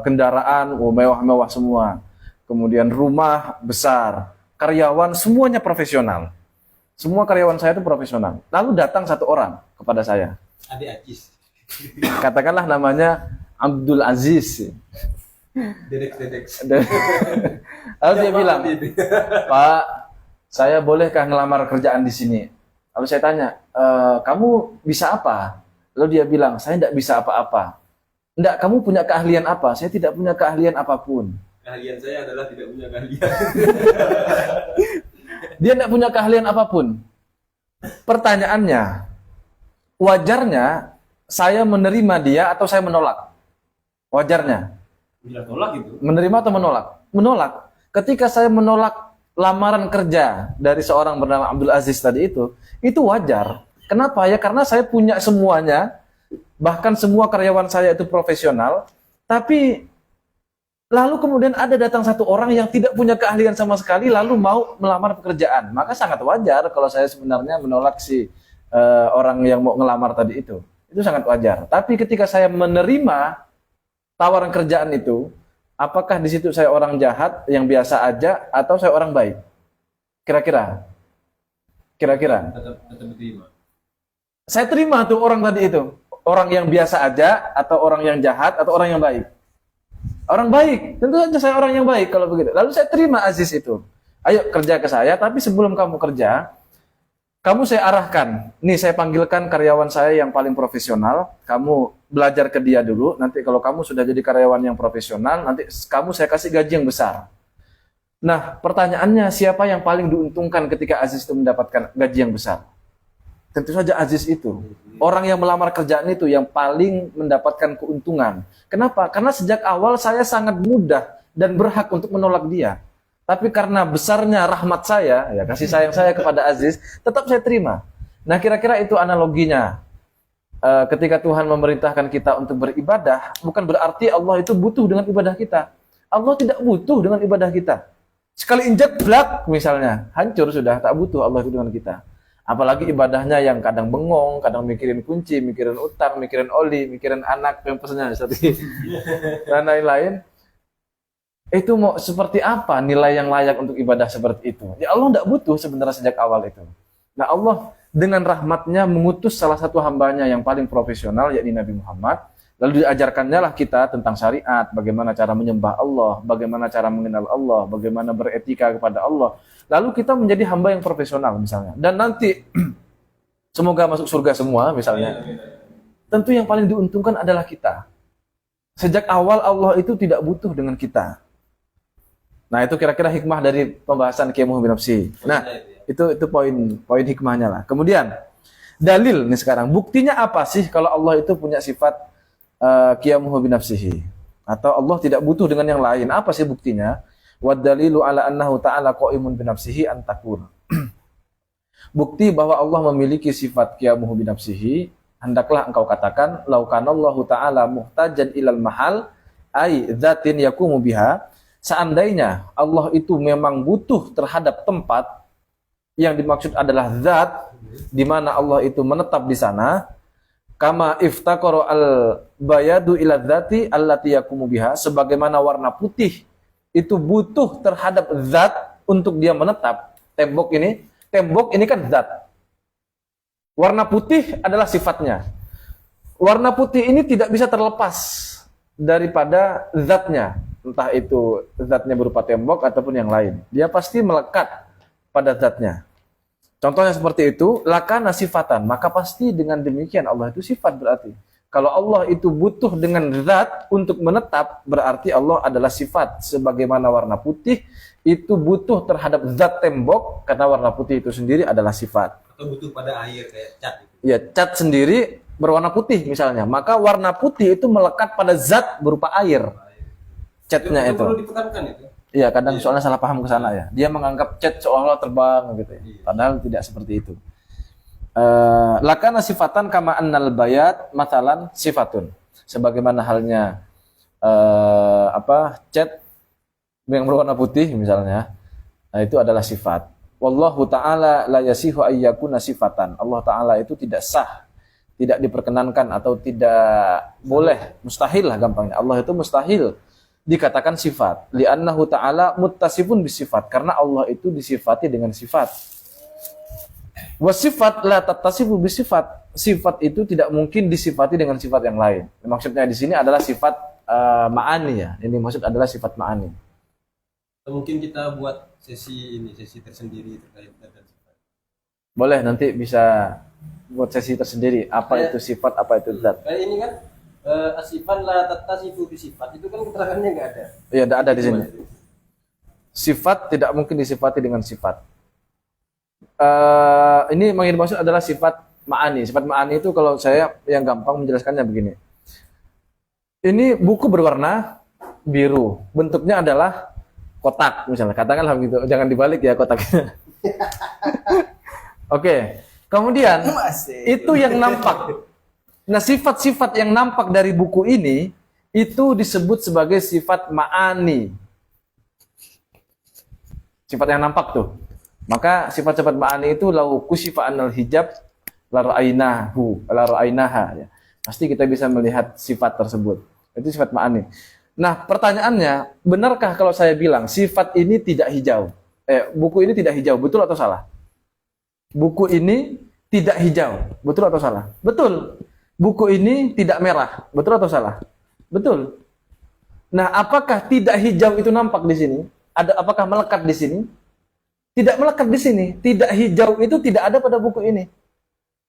kendaraan mewah-mewah semua. Kemudian rumah besar. Karyawan semuanya profesional. Semua karyawan saya itu profesional. Lalu datang satu orang kepada saya.
Adik Ajis.
Katakanlah namanya Abdul Aziz.
Dedek.
Lalu dia bilang, Pak, saya bolehkah ngelamar kerjaan di sini? Lalu saya tanya, kamu bisa apa? Lalu dia bilang, saya tidak bisa apa-apa. Enggak, kamu punya keahlian apa? Saya tidak punya keahlian apapun.
Keahlian saya adalah tidak punya keahlian.
Dia tidak punya keahlian apapun. Pertanyaannya, wajarnya saya menerima dia atau saya menolak? Wajarnya.
Bila tolak itu.
Menerima atau menolak? Menolak. Ketika saya menolak lamaran kerja dari seorang bernama Abdul Aziz tadi itu wajar. Kenapa? Ya karena saya punya semuanya, bahkan semua karyawan saya itu profesional, tapi lalu kemudian ada datang satu orang yang tidak punya keahlian sama sekali, lalu mau melamar pekerjaan. Maka sangat wajar kalau saya sebenarnya menolak si orang yang mau ngelamar tadi itu. Itu sangat wajar. Tapi ketika saya menerima tawaran kerjaan itu, apakah di situ saya orang jahat yang biasa aja atau saya orang baik? Kira-kira.
Tetap diterima.
Saya terima tuh orang tadi itu. Orang yang biasa aja atau orang yang jahat atau orang yang baik? Orang baik. Tentu saja saya orang yang baik kalau begitu. Lalu saya terima Aziz itu. Ayo kerja ke saya, tapi sebelum kamu kerja, kamu saya arahkan. Nih saya panggilkan karyawan saya yang paling profesional. Kamu belajar ke dia dulu. Nanti kalau kamu sudah jadi karyawan yang profesional, nanti kamu saya kasih gaji yang besar. Nah, pertanyaannya siapa yang paling diuntungkan ketika Aziz itu mendapatkan gaji yang besar? Tentu saja Aziz itu. Orang yang melamar kerjaan itu yang paling mendapatkan keuntungan. Kenapa? Karena sejak awal saya sangat mudah dan berhak untuk menolak dia. Tapi karena besarnya rahmat saya, ya kasih sayang saya kepada Aziz, tetap saya terima. Nah, kira-kira itu analoginya. Ketika Tuhan memerintahkan kita untuk beribadah, bukan berarti Allah itu butuh dengan ibadah kita. Allah tidak butuh dengan ibadah kita. Sekali injak blak misalnya, hancur sudah, tak butuh Allah itu dengan kita. Apalagi ibadahnya yang kadang bengong, kadang mikirin kunci, mikirin utang, mikirin oli, mikirin anak, pempesnya seperti dan lain-lain. Itu mau seperti apa nilai yang layak untuk ibadah seperti itu? Ya Allah tidak butuh sebenarnya sejak awal itu. Nah Allah dengan rahmatnya mengutus salah satu hambanya yang paling profesional, yakni Nabi Muhammad. Lalu diajarkannya lah kita tentang syariat, bagaimana cara menyembah Allah, bagaimana cara mengenal Allah, bagaimana beretika kepada Allah. Lalu kita menjadi hamba yang profesional misalnya. Dan nanti semoga masuk surga semua misalnya. Tentu yang paling diuntungkan adalah kita. Sejak awal Allah itu tidak butuh dengan kita. Nah, itu kira-kira hikmah dari pembahasan Qiyamuhu binafsi. Nah, itu poin hikmahnya lah. Kemudian dalil nih sekarang. Buktinya apa sih kalau Allah itu punya sifat qiyamuhu binafsihi? Atau Allah tidak butuh dengan yang lain. Apa sih buktinya? Wad dalilu ala annahu ta'ala qa'imun binafsihi an takun. Bukti bahwa Allah memiliki sifat qiyamuhu binafsihi, hendaklah engkau katakan lau kanallahu ta'ala muhtajan ilal mahal ai dzatin yakumu biha. Seandainya Allah itu memang butuh terhadap tempat, yang dimaksud adalah zat di mana Allah itu menetap di sana, kama iftaqara al bayadu ila dzati allati yakumu biha, sebagaimana warna putih itu butuh terhadap zat untuk dia menetap. Tembok ini kan zat. Warna putih adalah sifatnya. Warna putih ini tidak bisa terlepas daripada zatnya, entah itu zatnya berupa tembok ataupun yang lain. Dia pasti melekat pada zatnya. Contohnya seperti itu, lakana sifatan, maka pasti dengan demikian Allah itu sifat berarti. Kalau Allah itu butuh dengan zat untuk menetap, berarti Allah adalah sifat. Sebagaimana warna putih itu butuh terhadap zat tembok, karena warna putih itu sendiri adalah sifat.
Atau butuh pada air kayak cat itu.
Ya, cat sendiri berwarna putih misalnya, maka warna putih itu melekat pada zat berupa air. Catnya itu.
Perlu ditekankan itu.
Iya, kadang soalnya salah paham ke sana ya. Dia menganggap cat seolah-olah terbang gitu ya. Padahal tidak seperti itu. Lakana sifatan kama annal bayat matalan sifatun. Sebagaimana halnya cat yang berwarna putih misalnya. Nah, itu adalah sifat. Wallahu ta'ala la yasihu ayyakuna sifatan. Allah Ta'ala itu tidak sah, tidak diperkenankan atau tidak boleh, mustahil lah gampangnya. Allah itu mustahil dikatakan sifat. Li'annahu ta'ala muttasifun bisifat. Karena Allah itu disifati dengan sifat. Wasifat la tattasifu bisifat. Sifat itu tidak mungkin disifati dengan sifat yang lain. Maksudnya di sini adalah sifat ma'ani ya. Ini maksud adalah sifat ma'ani.
Mungkin kita buat sesi tersendiri terkait dengan sifat.
Boleh, nanti bisa buat sesi tersendiri. Apa itu sifat, apa itu zat.
Kayak ini kan asifan la tattasifu bisifat. Itu kan keterangannya nggak ada.
Iya, tidak ada di sini. Sifat tidak mungkin disifati dengan sifat. Ini yang dimaksud adalah sifat ma'ani. Sifat ma'ani itu kalau saya yang gampang menjelaskannya begini. Ini buku berwarna biru. Bentuknya adalah kotak misalnya. Katakanlah begitu. Jangan dibalik ya kotaknya. Oke. Kemudian itu yang nampak. Nah, sifat-sifat yang nampak dari buku ini itu disebut sebagai sifat ma'ani. Sifat yang nampak tuh. Maka sifat-sifat ma'ani itu lau kusyifa anal hijab la ra'ainaha ya. Pasti kita bisa melihat sifat tersebut. Itu sifat ma'ani. Nah, pertanyaannya, benarkah kalau saya bilang sifat ini tidak hijau? Buku ini tidak hijau, betul atau salah? Buku ini tidak hijau, betul atau salah? Betul. Buku ini tidak merah, betul atau salah? Betul. Nah, apakah tidak hijau itu nampak di sini? Apakah melekat di sini? Tidak melekat di sini. Tidak hijau itu tidak ada pada buku ini.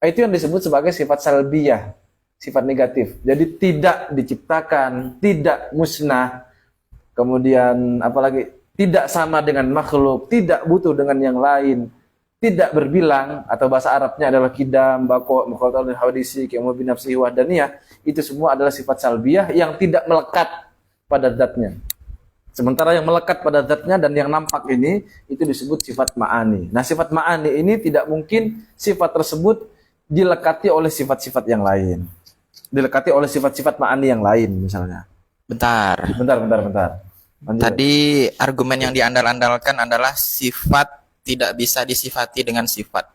Itu yang disebut sebagai sifat salbiyah, sifat negatif. Jadi tidak diciptakan, tidak musnah, kemudian apalagi tidak sama dengan makhluk, tidak butuh dengan yang lain, tidak berbilang, atau bahasa Arabnya adalah kidam, bako, mukhawatir hadisi, qiyamuhu binafsihi wahdaniyah. Itu semua adalah sifat salbiyah yang tidak melekat pada zatnya. Sementara yang melekat pada zatnya dan yang nampak ini, itu disebut sifat ma'ani. Nah, sifat ma'ani ini tidak mungkin sifat tersebut dilekati oleh sifat-sifat yang lain. Dilekati oleh sifat-sifat ma'ani yang lain misalnya.
Bentar.
Lanjut.
Tadi argumen yang diandal-andalkan adalah sifat tidak bisa disifati dengan sifat.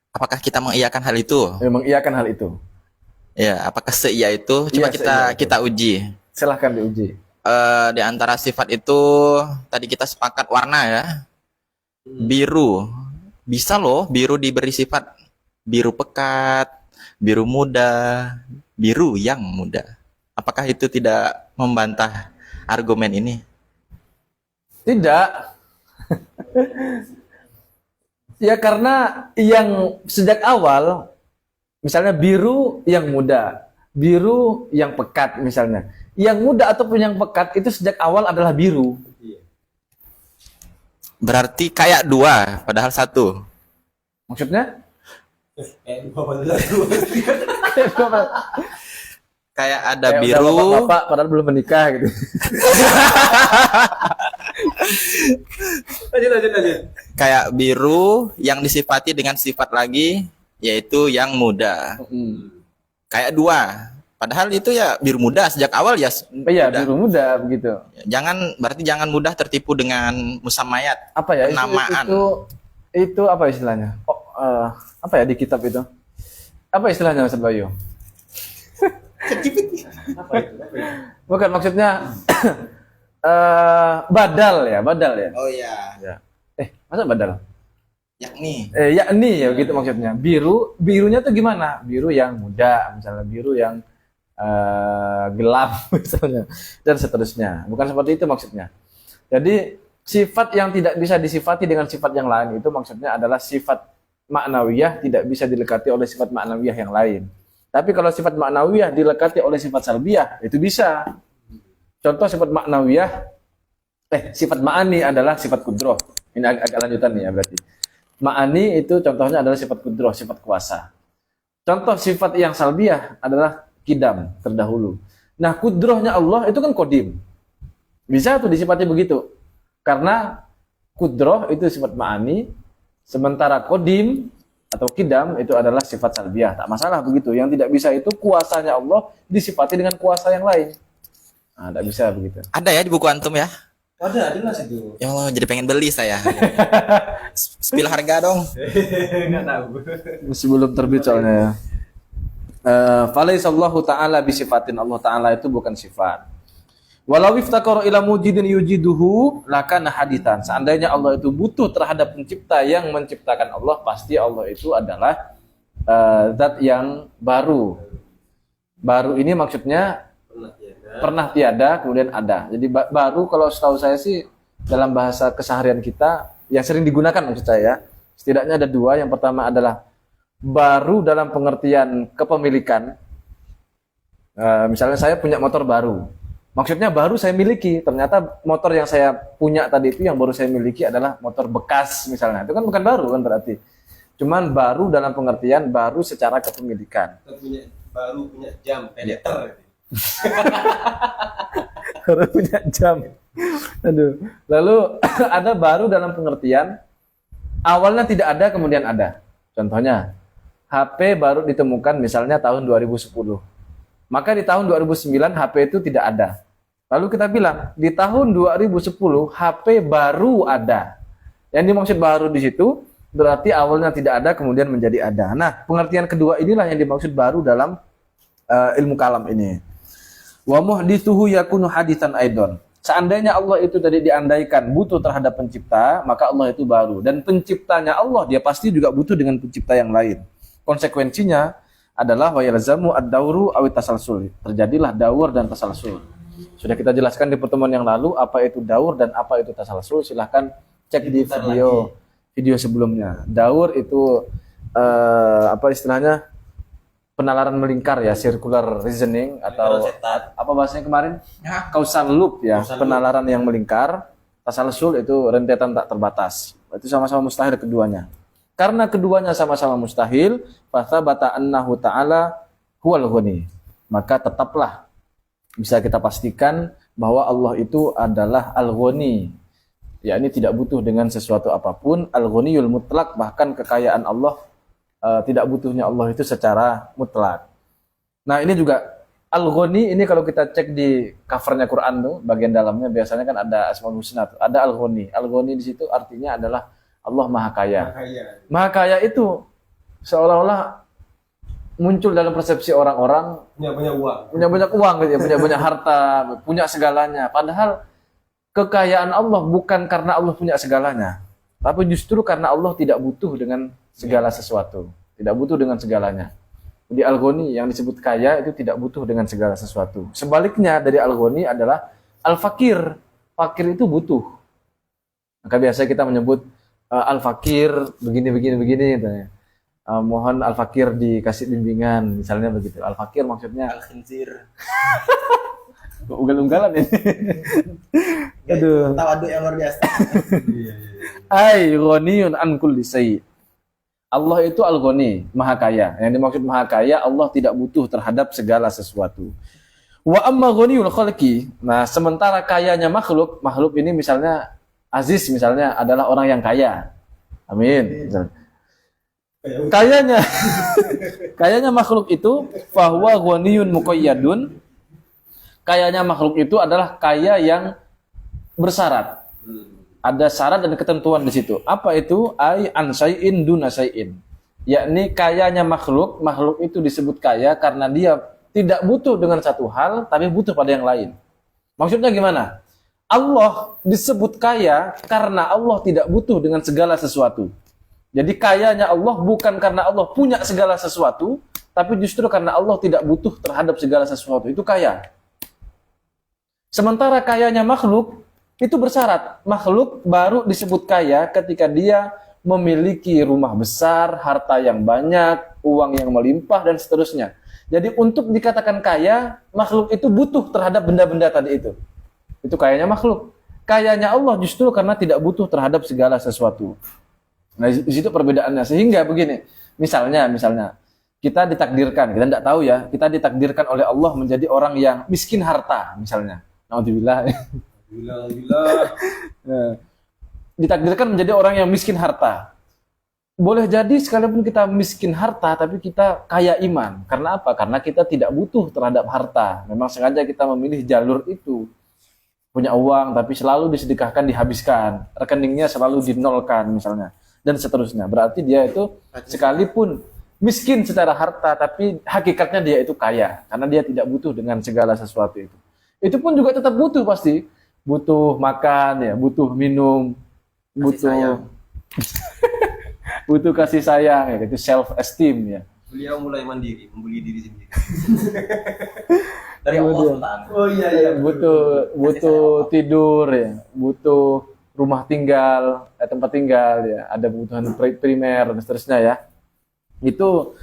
Apakah kita mengiyakan hal itu?
Mengiyakan hal itu.
Ya, apakah seia itu? Coba kita uji.
Silahkan diuji.
Di antara sifat itu tadi kita sepakat warna ya. Biru. Bisa loh biru diberi sifat biru pekat, biru muda, biru yang muda. Apakah itu tidak membantah argumen ini?
Tidak. Ya karena yang sejak awal, misalnya biru yang muda, biru yang pekat misalnya. Yang muda ataupun yang pekat itu sejak awal adalah biru.
Iya.
Berarti kayak dua, padahal satu.
Maksudnya?
Dua padahal dua.
Kayak ada
Kayak udah
biru,
bapak-bapak padahal belum menikah gitu.
Lanjut.
kayak biru yang disifati dengan sifat lagi, yaitu yang muda. Kayak dua. Padahal itu ya biru muda sejak awal ya.
Iya,
muda.
biru muda begitu.
Berarti jangan mudah tertipu dengan musamayat.
Apa ya?
Penamaan.
Itu apa istilahnya? Oh, apa ya di kitab itu? Apa istilahnya Mas Bayu?
Apa itu?
Bukan maksudnya badal ya.
Oh iya,
Ya. Masa badal?
yakni.
Yakni ya gitu maksudnya. Birunya tuh gimana? Biru yang muda, misalnya biru yang gelap misalnya dan seterusnya. Bukan seperti itu maksudnya. Jadi sifat yang tidak bisa disifati dengan sifat yang lain itu maksudnya adalah sifat maknawiyah tidak bisa dilekati oleh sifat maknawiyah yang lain. Tapi kalau sifat maknawiyah dilekati oleh sifat salbiyah itu bisa. Contoh sifat maknawiyah, sifat ma'ani adalah sifat kudroh. Ini agak lanjutan nih ya berarti. Ma'ani itu contohnya adalah sifat kudroh, sifat kuasa. Contoh sifat yang salbiyah adalah kidam, terdahulu. Nah kudrohnya Allah itu kan kodim. Bisa tuh disifati begitu. Karena kudroh itu sifat ma'ani, sementara kodim atau kidam itu adalah sifat salbiyah. Tak masalah begitu. Yang tidak bisa itu kuasanya Allah disifati dengan kuasa yang lain. Nah, tidak bisa begitu.
Ada ya di buku antum ya?
Ada jelas itu.
Ya Allah, jadi pengen beli saya. Spill harga dong.
Enggak tahu.
Masih belum terbit soalnya ya. Falaisallahu ta'ala bisifatin. Allah ta'ala itu bukan sifat. Walau iftaqara ila mujidin yujiduhu lakana hadithan. Seandainya Allah itu butuh terhadap pencipta yang menciptakan Allah, pasti Allah itu adalah zat yang baru. Baru ini maksudnya pernah tiada kemudian ada. Jadi baru kalau setahu saya sih dalam bahasa keseharian kita yang sering digunakan maksud saya, setidaknya ada dua. Yang pertama adalah baru dalam pengertian kepemilikan. Misalnya saya punya motor baru. Maksudnya baru saya miliki, ternyata motor yang saya punya tadi itu yang baru saya miliki adalah motor bekas misalnya. Itu kan bukan baru kan berarti. Cuman baru dalam pengertian baru secara kepemilikan.
Kita baru punya jam peneter.
Baru punya jam. Aduh. Lalu ada baru dalam pengertian awalnya tidak ada kemudian ada. Contohnya HP baru ditemukan misalnya tahun 2010. Maka di tahun 2009 HP itu tidak ada. Lalu kita bilang di tahun 2010 HP baru ada. Yang dimaksud baru di situ berarti awalnya tidak ada kemudian menjadi ada. Nah, pengertian kedua inilah yang dimaksud baru dalam ilmu kalam ini. Wa muhditsuhu yakunu haditsan aidon. Seandainya Allah itu tadi diandaikan butuh terhadap pencipta, maka Allah itu baru. Dan penciptanya Allah dia pasti juga butuh dengan pencipta yang lain. Konsekuensinya adalah wa yalzamu ad-dauru aw tasalsul. Terjadilah daur dan tasalsul. Sudah kita jelaskan di pertemuan yang lalu apa itu daur dan apa itu tasalsul. Silahkan cek di video sebelumnya. Daur itu apa istilahnya? Penalaran melingkar ya, circular reasoning atau apa bahasanya kemarin? Causal loop ya, penalaran yang melingkar. Tasalsul itu rentetan tak terbatas. Itu sama-sama mustahil keduanya. Karena keduanya sama-sama mustahil, fathabata annahu ta'ala huwal ghani. Maka tetaplah bisa kita pastikan bahwa Allah itu adalah al-ghani. Ya, ini tidak butuh dengan sesuatu apapun, al-ghaniyul mutlak, bahkan kekayaan Allah tidak butuhnya Allah itu secara mutlak. Nah, ini juga al-ghani ini kalau kita cek di covernya Quran tuh, bagian dalamnya biasanya kan ada Asmaul Husna tuh, ada al-ghani. Al-ghani di situ artinya adalah Allah Maha Kaya. Maha Kaya itu seolah-olah muncul dalam persepsi orang-orang
Punya banyak uang.
punya banyak uang gitu ya, punya banyak harta, punya segalanya. Padahal kekayaan Allah bukan karena Allah punya segalanya, tapi justru karena Allah tidak butuh dengan segala sesuatu, tidak butuh dengan segalanya. Jadi al-ghani yang disebut kaya itu tidak butuh dengan segala sesuatu. Sebaliknya dari al-ghani adalah al-fakir. Fakir itu butuh. Maka biasa kita menyebut al-fakir begini gitu ya. Mohon al-fakir dikasih bimbingan misalnya begitu. Al-fakir maksudnya
Al-khinzir.
ugal-ugalan ini. Aduh.
Tawaduk yang luar biasa.
Ai ghaniyun an kulli syai'. Allah itu al-ghani, maha kaya. Yang dimaksud maha kaya, Allah tidak butuh terhadap segala sesuatu. Wa amma ghaniyul khalqi. Nah, sementara kayanya makhluk ini misalnya Aziz misalnya adalah orang yang kaya. Amin. Kayanya kayanya makhluk itu fahuwa ghaniyun muqayyadun. Kayanya makhluk itu adalah kaya yang bersyarat. Ada syarat dan ketentuan di situ. Apa itu? Ai an syai'in duna syai'in. Yakni kayanya makhluk itu disebut kaya karena dia tidak butuh dengan satu hal, tapi butuh pada yang lain. Maksudnya gimana? Allah disebut kaya karena Allah tidak butuh dengan segala sesuatu. Jadi kayanya Allah bukan karena Allah punya segala sesuatu, tapi justru karena Allah tidak butuh terhadap segala sesuatu. Itu kaya. Sementara kayanya makhluk itu bersyarat. Makhluk baru disebut kaya ketika dia memiliki rumah besar, harta yang banyak, uang yang melimpah, dan seterusnya. Jadi untuk dikatakan kaya, makhluk itu butuh terhadap benda-benda tadi itu. Itu kayanya makhluk. Kayanya Allah justru karena tidak butuh terhadap segala sesuatu. Nah, di situ perbedaannya. Sehingga begini, misalnya kita ditakdirkan, kita tidak tahu ya, kita ditakdirkan oleh Allah menjadi orang yang miskin harta, misalnya. Alhamdulillah. Ditakdirkan menjadi orang yang miskin harta. Boleh jadi sekalipun kita miskin harta, tapi kita kaya iman. Karena apa? Karena kita tidak butuh terhadap harta. Memang sengaja kita memilih jalur itu. Punya uang, tapi selalu disedekahkan, dihabiskan. Rekeningnya selalu dinolkan, misalnya. Dan seterusnya. Berarti dia itu sekalipun miskin secara harta, tapi hakikatnya dia itu kaya. Karena dia tidak butuh dengan segala sesuatu itu. Itu pun juga tetap butuh pasti. Butuh makan, ya, butuh minum, butuh butuh kasih sayang, ya, itu self esteem ya.
Beliau mulai mandiri, membeli diri sendiri.
Dari Allah SWT.
Oh iya.
Butuh tidur ya, butuh rumah tinggal, tempat tinggal ya, ada kebutuhan primer dan seterusnya ya. Itu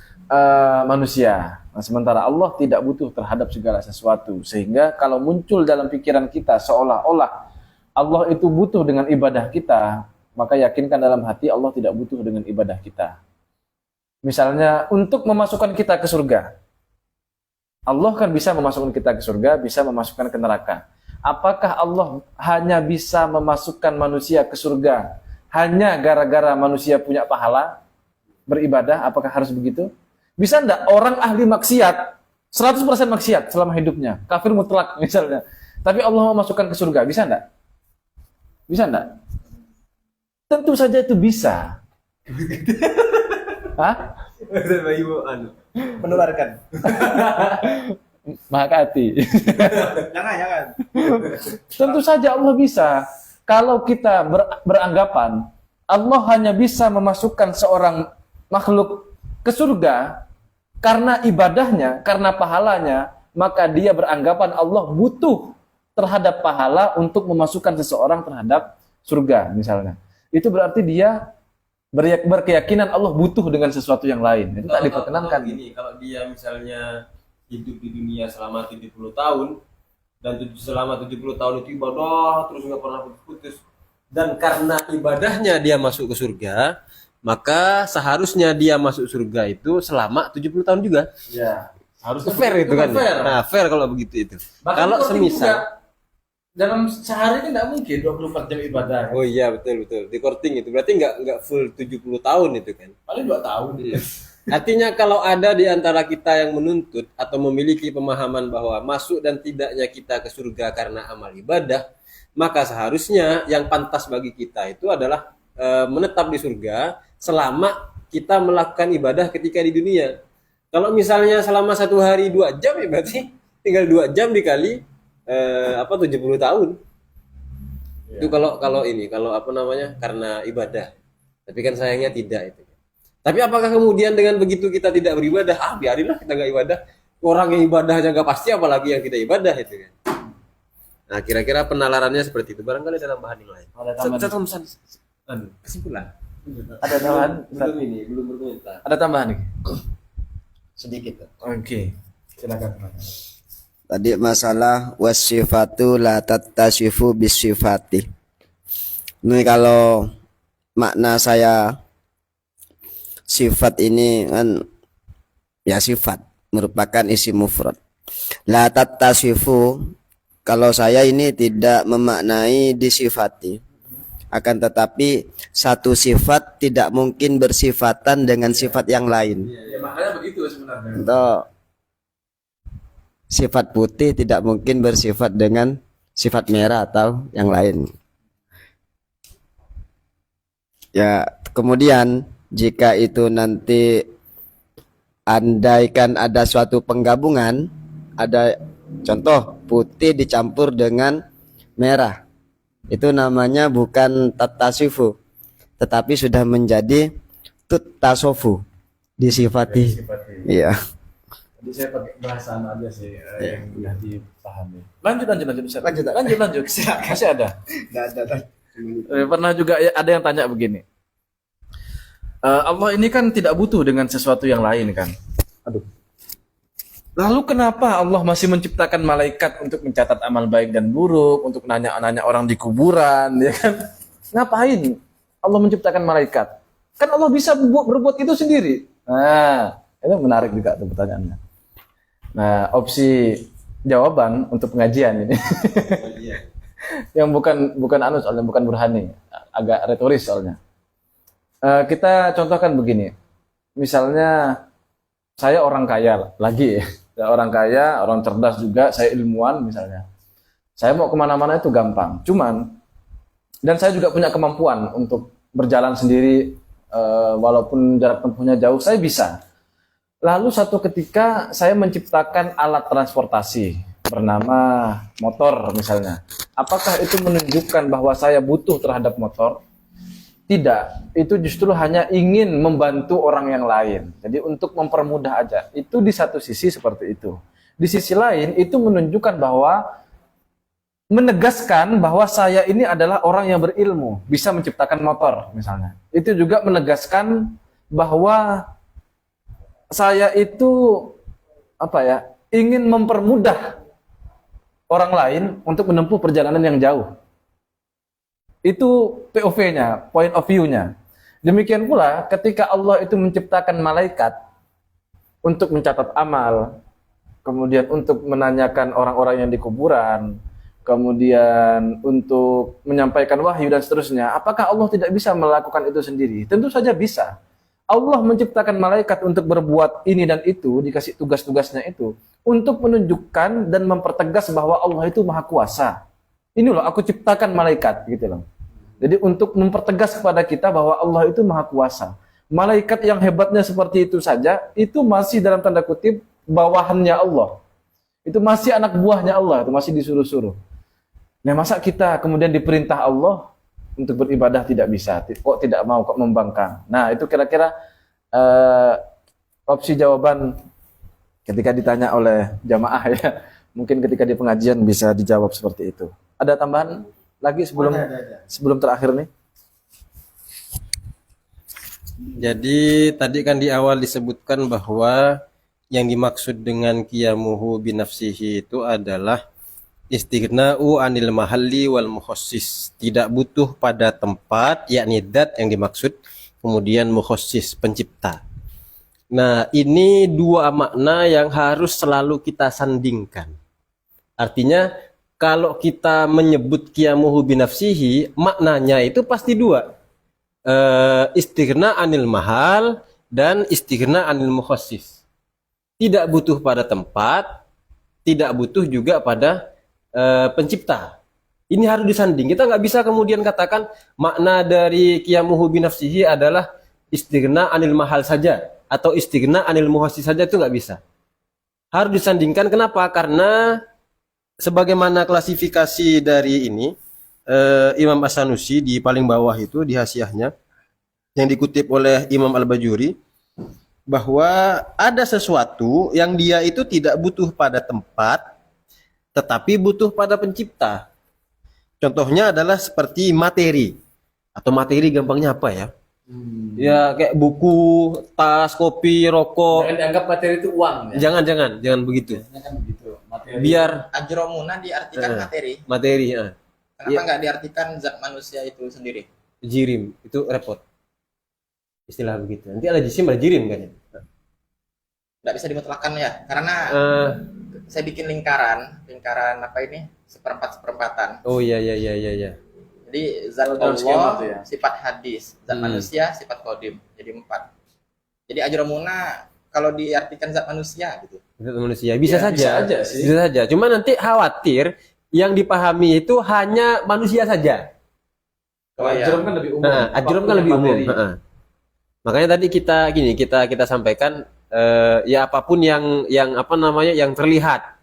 manusia. Nah, sementara Allah tidak butuh terhadap segala sesuatu. Sehingga kalau muncul dalam pikiran kita seolah-olah Allah itu butuh dengan ibadah kita, maka yakinkan dalam hati Allah tidak butuh dengan ibadah kita. Misalnya untuk memasukkan kita ke surga. Allah kan bisa memasukkan kita ke surga, bisa memasukkan ke neraka. Apakah Allah hanya bisa memasukkan manusia ke surga hanya gara-gara manusia punya pahala beribadah? Apakah harus begitu? Bisa enggak orang ahli maksiat 100% maksiat selama hidupnya, kafir mutlak misalnya, tapi Allah memasukkan ke surga? Bisa enggak? Bisa enggak? Tentu saja itu bisa. Hah?
Menularkan.
Mahakati.
Jangan.
Tentu saja Allah bisa. Kalau kita beranggapan Allah hanya bisa memasukkan seorang makhluk ke surga karena ibadahnya, karena pahalanya, maka dia beranggapan Allah butuh terhadap pahala untuk memasukkan seseorang terhadap surga misalnya. Itu berarti dia berkeyakinan Allah butuh dengan sesuatu yang lain. Itu tak diperkenankan.
Kalau dia misalnya hidup di dunia selama 70 tahun dan selama 70 tahun itu ibadah terus nggak pernah putus, dan karena ibadahnya dia masuk ke surga, maka seharusnya dia masuk surga itu selama 70 tahun juga.
Ya, harus
Fair itu kan.
fair.
Nah, fair kalau begitu itu.
Bahkan
Kalau
seperti
semisal
juga, dalam sehari ini nggak mungkin 24 jam ibadah.
Oh iya, betul. Di korting itu berarti nggak full 70 tahun itu kan.
Paling 2 tahun.
Artinya kalau ada di antara kita yang menuntut atau memiliki pemahaman bahwa masuk dan tidaknya kita ke surga karena amal ibadah, maka seharusnya yang pantas bagi kita itu adalah menetap di surga selama kita melakukan ibadah ketika di dunia. Kalau misalnya selama 1 hari 2 jam, ya berarti tinggal 2 jam dikali 70 tahun. Ya. Itu kalau karena ibadah. Tapi kan sayangnya tidak itu. Tapi apakah kemudian dengan begitu kita tidak beribadah? Biarinlah kita nggak ibadah. Orang yang ibadahnya nggak pasti, apalagi yang tidak ibadah itu kan. Nah, kira-kira penalarannya seperti itu. Barangkali dalam bahan yang lain.
Kesimpulan.
Ada tambahan?
Belum ini, belum berkomentar.
Ada tambahan nih?
Sedikit.
Oke. Silakan.
Tadi masalah wasifatu la tattasifu bisifati. Ini kalau makna saya sifat ini kan ya sifat merupakan isim mufrad. La tattasifu kalau saya ini tidak memaknai disifati. Akan tetapi satu sifat tidak mungkin bersifatan dengan sifat yang lain.
Ya, makanya begitu sebenarnya.
Untuk sifat putih tidak mungkin bersifat dengan sifat merah atau yang lain. Ya, kemudian jika itu nanti andaikan ada suatu penggabungan, ada contoh putih dicampur dengan merah, itu namanya bukan tatasifu, tetapi sudah menjadi tuttasofu, disifati. Iya.
Jadi saya pakai bahasaan aja sih yang mudah dipahami. Lanjut. Lanjut. Masih ada. Pernah juga ya, ada yang tanya begini. Allah ini kan tidak butuh dengan sesuatu yang lain kan. Aduh. Lalu kenapa Allah masih menciptakan malaikat untuk mencatat amal baik dan buruk, untuk nanya-nanya orang di kuburan, ya kan? Ngapain Allah menciptakan malaikat? Kan Allah bisa berbuat itu sendiri. Nah, itu menarik juga tuh pertanyaannya. Nah, opsi jawaban untuk pengajian ini yang bukan anu soalnya, bukan burhani, agak retoris soalnya. Kita contohkan begini, misalnya saya orang kaya lagi ya, orang kaya, orang cerdas juga, saya ilmuwan misalnya, saya mau kemana-mana itu gampang, dan saya juga punya kemampuan untuk berjalan sendiri, walaupun jarak tempuhnya jauh, saya bisa. Lalu satu ketika saya menciptakan alat transportasi bernama motor misalnya. Apakah itu menunjukkan bahwa saya butuh terhadap motor? Tidak, itu justru hanya ingin membantu orang yang lain. Jadi untuk mempermudah aja. Itu di satu sisi seperti itu. Di sisi lain itu menunjukkan bahwa, menegaskan bahwa saya ini adalah orang yang berilmu, bisa menciptakan motor misalnya. Itu juga menegaskan bahwa saya itu ingin mempermudah orang lain untuk menempuh perjalanan yang jauh. Itu POV-nya, point of view-nya. Demikian pula ketika Allah itu menciptakan malaikat untuk mencatat amal, kemudian untuk menanyakan orang-orang yang di kuburan, kemudian untuk menyampaikan wahyu dan seterusnya. Apakah Allah tidak bisa melakukan itu sendiri? Tentu saja bisa. Allah menciptakan malaikat untuk berbuat ini dan itu, dikasih tugas-tugasnya itu, untuk menunjukkan dan mempertegas bahwa Allah itu maha kuasa. Ini loh, aku ciptakan malaikat, gitu loh. Jadi untuk mempertegas kepada kita bahwa Allah itu maha kuasa. Malaikat yang hebatnya seperti itu saja, itu masih dalam tanda kutip bawahannya Allah. Itu masih anak buahnya Allah, itu masih disuruh-suruh. Nah, masa kita kemudian diperintah Allah untuk beribadah tidak bisa, kok tidak mau, kok membangkang. Nah, itu kira-kira opsi jawaban ketika ditanya oleh jamaah ya. Mungkin ketika di pengajian bisa dijawab seperti itu. Ada tambahan lagi sebelum terakhir nih?
Jadi tadi kan di awal disebutkan bahwa yang dimaksud dengan qiyamuhu binafsihi itu adalah istighna'u anil mahalli wal mukhassis, tidak butuh pada tempat, yakni dzat yang dimaksud, kemudian mukhassis, pencipta. Nah, ini dua makna yang harus selalu kita sandingkan. Artinya kalau kita menyebut qiyamuhu binafsihi, maknanya itu pasti dua, istighna anil mahal dan istighna anil mukhassis. Tidak butuh pada tempat, tidak butuh juga pada pencipta. Ini harus disanding. Kita nggak bisa kemudian katakan makna dari qiyamuhu binafsihi adalah istighna anil mahal saja atau istighna anil muhassis saja, itu nggak bisa. Harus disandingkan. Kenapa? Karena sebagaimana klasifikasi dari ini Imam As-Sanusi di paling bawah itu di hasyiahnya yang dikutip oleh Imam Al-Bajuri, bahwa ada sesuatu yang dia itu tidak butuh pada tempat tetapi butuh pada pencipta. Contohnya adalah seperti materi. Atau materi gampangnya apa ya? Ya kayak buku, tas, kopi, rokok.
Jangan dianggap materi itu uang ya.
Jangan begitu.
Biasanya kan begitu. Materi.
Biar
Ajromuna diartikan materi.
materi,
Kenapa nggak diartikan zat manusia itu sendiri?
jirim itu repot. Istilah begitu. Nanti ada jisim, ada jirim kan ya.
Nggak bisa dimutlakkan ya, karena saya bikin lingkaran apa ini? Seperempatan.
Oh iya.
Jadi zat
dalam skema tuh
Allah
ya.
sifat hadis, zat manusia sifat kodim. Jadi 4. Jadi ajromuna kalau diartikan zat manusia gitu.
Zat manusia bisa
Ya,
saja.
bisa aja sih.
Bisa saja. Cuma nanti khawatir yang dipahami itu hanya manusia saja.
Kalau
Oh, iya.
ajrom kan lebih umum.
Ajrom kan lebih umum. Makanya tadi kita sampaikan ya apapun yang apa namanya yang terlihat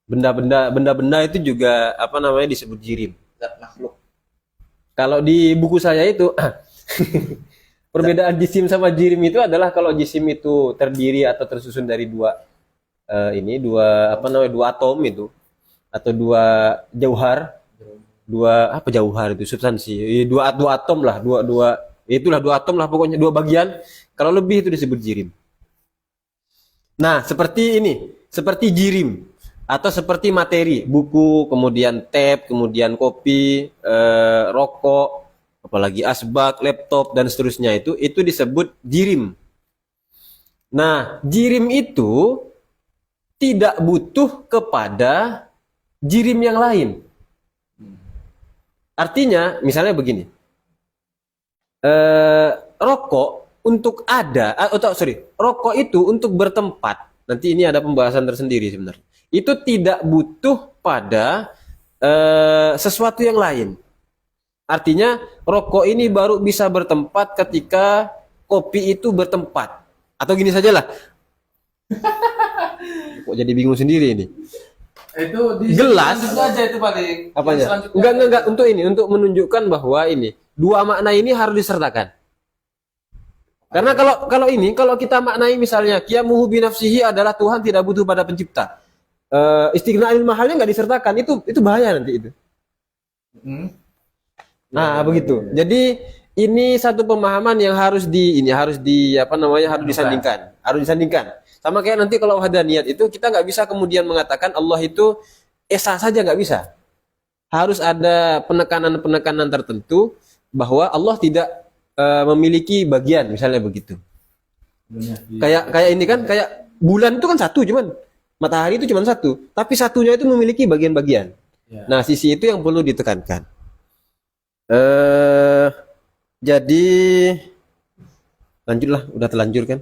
benda-benda itu juga apa namanya disebut jirim.
Zat makhluk.
Kalau di buku saya itu perbedaan jisim sama jirim itu adalah kalau jisim itu terdiri atau tersusun dari dua atom itu atau dua jauhar, itu substansi, dua atom lah, dua atom lah pokoknya, dua bagian. Kalau lebih itu disebut jirim. Nah, seperti jirim atau seperti materi, buku, kemudian tab, kemudian kopi, rokok, apalagi asbak, laptop dan seterusnya itu disebut jirim. Nah, jirim itu tidak butuh kepada jirim yang lain. Artinya, misalnya begini, rokok itu untuk bertempat. Nanti ini ada pembahasan tersendiri sebenarnya. Itu tidak butuh pada sesuatu yang lain. Artinya rokok ini baru bisa bertempat ketika kopi itu bertempat. Atau gini sajalah. Kok jadi bingung sendiri ini.
Itu di
Gelas.
selanjutnya aja itu paling.
Apanya?
Selanjutnya
Enggak untuk menunjukkan bahwa ini dua makna ini harus disertakan. Karena kalau kita maknai misalnya qiyamuhu bi nafsihi adalah Tuhan tidak butuh pada pencipta. Istighna'il mahalnya nggak disertakan, itu bahaya nanti itu. Nah, begitu. Jadi ini satu pemahaman yang harus disandingkan. Sama kayak nanti kalau wahdaniyat itu kita nggak bisa kemudian mengatakan Allah itu esa saja, nggak bisa. Harus ada penekanan tertentu bahwa Allah tidak memiliki bagian, misalnya begitu. Kayak ini kan, kayak bulan itu kan satu, cuman matahari itu cuma satu, tapi satunya itu memiliki bagian-bagian.
Ya.
Nah, sisi itu yang perlu ditekankan. Jadi lanjutlah, udah terlanjur kan.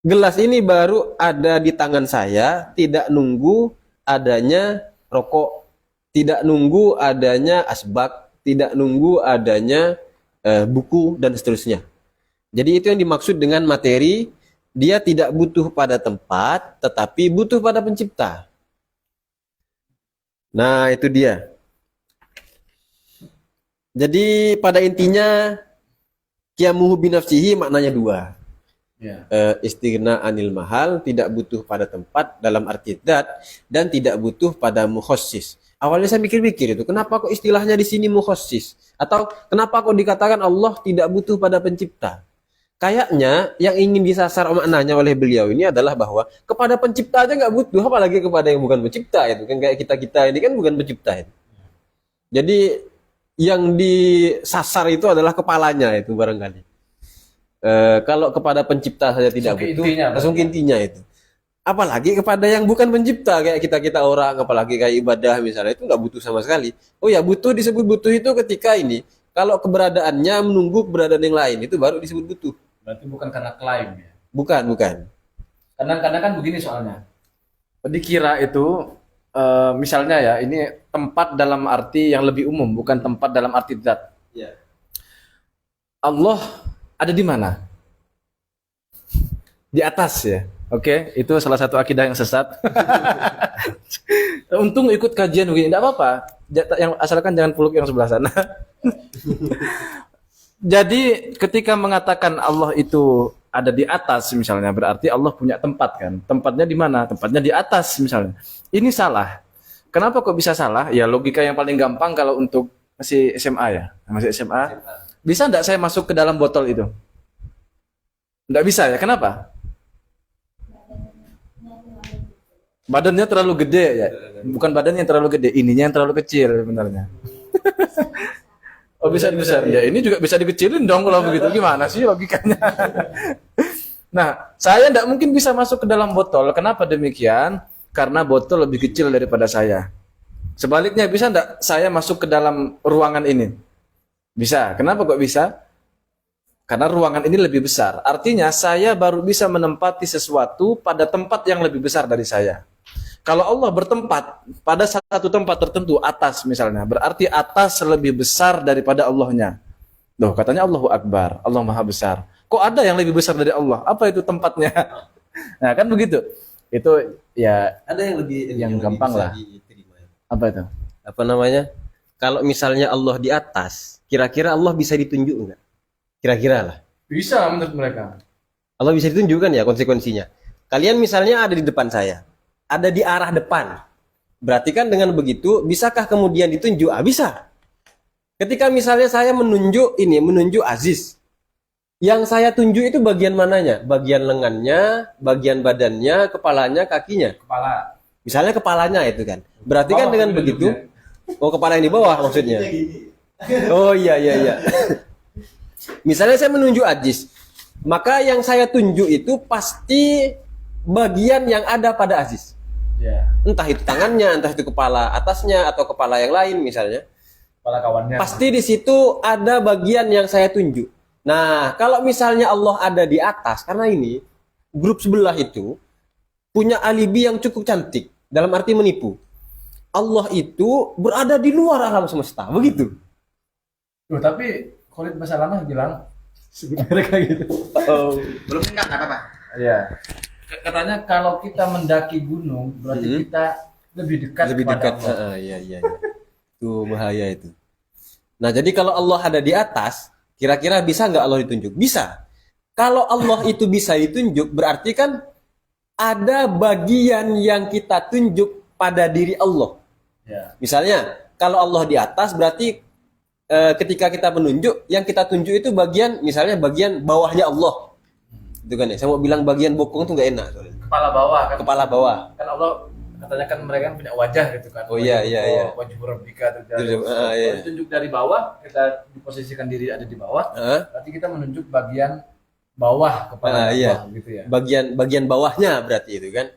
Gelas ini baru ada di tangan saya, tidak nunggu adanya rokok, tidak nunggu adanya asbak, tidak nunggu adanya buku dan seterusnya. Jadi itu yang dimaksud dengan materi. Dia tidak butuh pada tempat, tetapi butuh pada pencipta. Nah, itu dia. Jadi pada intinya qiyamuhu bi nafsihi maknanya dua.
Ya.
Istighna anil mahal, tidak butuh pada tempat dalam arti zat, dan tidak butuh pada mukhassis. Awalnya saya mikir-mikir itu, kenapa kok istilahnya di sini mukhassis? Atau kenapa kok dikatakan Allah tidak butuh pada pencipta? Kayaknya yang ingin disasar maknanya oleh beliau ini adalah bahwa kepada pencipta aja nggak butuh, apalagi kepada yang bukan pencipta itu kan, kayak kita ini kan bukan pencipta itu. Jadi yang disasar itu adalah kepalanya itu barangkali. Kalau kepada pencipta saja tidak butuh, langsung intinya itu. Apalagi kepada yang bukan pencipta kayak kita orang, apalagi kayak ibadah misalnya, itu nggak butuh sama sekali. Oh ya, butuh disebut butuh itu ketika ini kalau keberadaannya menunggu keberadaan yang lain, itu baru disebut butuh.
Berarti bukan karena klaim ya.
Bukan.
Kadang-kadang kan begini soalnya. Dikira itu misalnya ya, ini tempat dalam arti yang lebih umum, bukan tempat dalam arti zat.
Ya.
Allah ada di mana? Di atas ya. Oke, itu salah satu akidah yang sesat. Untung ikut kajian begini, enggak apa-apa. Yang asalkan jangan peluk yang sebelah sana. Jadi ketika mengatakan Allah itu ada di atas misalnya, berarti Allah punya tempat kan. Tempatnya di mana? Tempatnya di atas misalnya. Ini salah. Kenapa kok bisa salah? Ya logika yang paling gampang kalau untuk masih SMA ya, masih SMA. Bisa enggak saya masuk ke dalam botol itu? Enggak bisa ya, kenapa? Badannya terlalu gede ya. Bukan badannya yang terlalu gede, ininya yang terlalu kecil sebenarnya. Oh bisa dibesar. Ya ini juga bisa dikecilin dong kalau begitu. Gimana sih logikanya? Nah, saya tidak mungkin bisa masuk ke dalam botol. Kenapa demikian? Karena botol lebih kecil daripada saya. Sebaliknya bisa tidak saya masuk ke dalam ruangan ini? Bisa. Kenapa kok bisa? Karena ruangan ini lebih besar. Artinya saya baru bisa menempati sesuatu pada tempat yang lebih besar dari saya. Kalau Allah bertempat pada satu tempat tertentu, atas misalnya, berarti atas lebih besar daripada Allahnya. Loh, katanya Allahu Akbar, Allah Maha Besar. Kok ada yang lebih besar dari Allah? Apa itu tempatnya? Nah, kan begitu. Itu ya
Ada yang lebih
yang
lebih
gampang
bisa
lah.
diterima ya.
Apa itu?
Apa namanya? Kalau misalnya Allah di atas, kira-kira Allah bisa ditunjuk enggak? Kira-kira lah.
Bisa menurut mereka.
Allah bisa ditunjukkan ya konsekuensinya. Kalian misalnya ada di depan saya, ada di arah depan. Berarti kan dengan begitu, bisakah kemudian ditunjuk? Ah, bisa. Ketika misalnya saya menunjuk Aziz. Yang saya tunjuk itu bagian mananya? Bagian lengannya, bagian badannya, kepalanya, kakinya.
Kepala.
Misalnya kepalanya itu kan. Berarti kan dengan begitu, oh kepala yang di bawah maksudnya. Oh iya. Misalnya saya menunjuk Aziz, maka yang saya tunjuk itu pasti bagian yang ada pada Aziz.
Ya,
Entah itu tangannya, entah itu kepala atasnya atau kepala yang lain misalnya.
kepala kawannya.
Pasti di situ ada bagian yang saya tunjuk. Nah, kalau misalnya Allah ada di atas, karena ini grup sebelah itu punya alibi yang cukup cantik dalam arti menipu. Allah itu berada di luar alam semesta, begitu.
Loh, tapi Khalid Basalamah bilang mereka gitu.
Belum enggak apa-apa.
Iya. Katanya kalau kita mendaki gunung berarti kita lebih dekat
Lebih
kepada
dekat.
Allah.
Iya. Itu bahaya itu. Nah, jadi kalau Allah ada di atas, kira-kira bisa nggak Allah ditunjuk? Bisa. Kalau Allah itu bisa ditunjuk, berarti kan ada bagian yang kita tunjuk pada diri Allah.
Ya.
Misalnya, kalau Allah di atas, berarti ketika kita menunjuk, yang kita tunjuk itu bagian, misalnya bagian bawahnya Allah. Itu kan ya. Saya mau bilang bagian bokong itu nggak enak. Soalnya.
Kepala bawah kan.
Kepala bawah.
Kan Allah katanya kan mereka kan punya wajah gitu kan.
Oh, iya.
Wajah Rabbika terjadi.
Iya.
Kalau ditunjuk dari bawah, kita diposisikan diri ada di bawah, berarti kita menunjuk bagian bawah kepala
iya.
Allah gitu ya.
Bagian bawahnya berarti itu kan.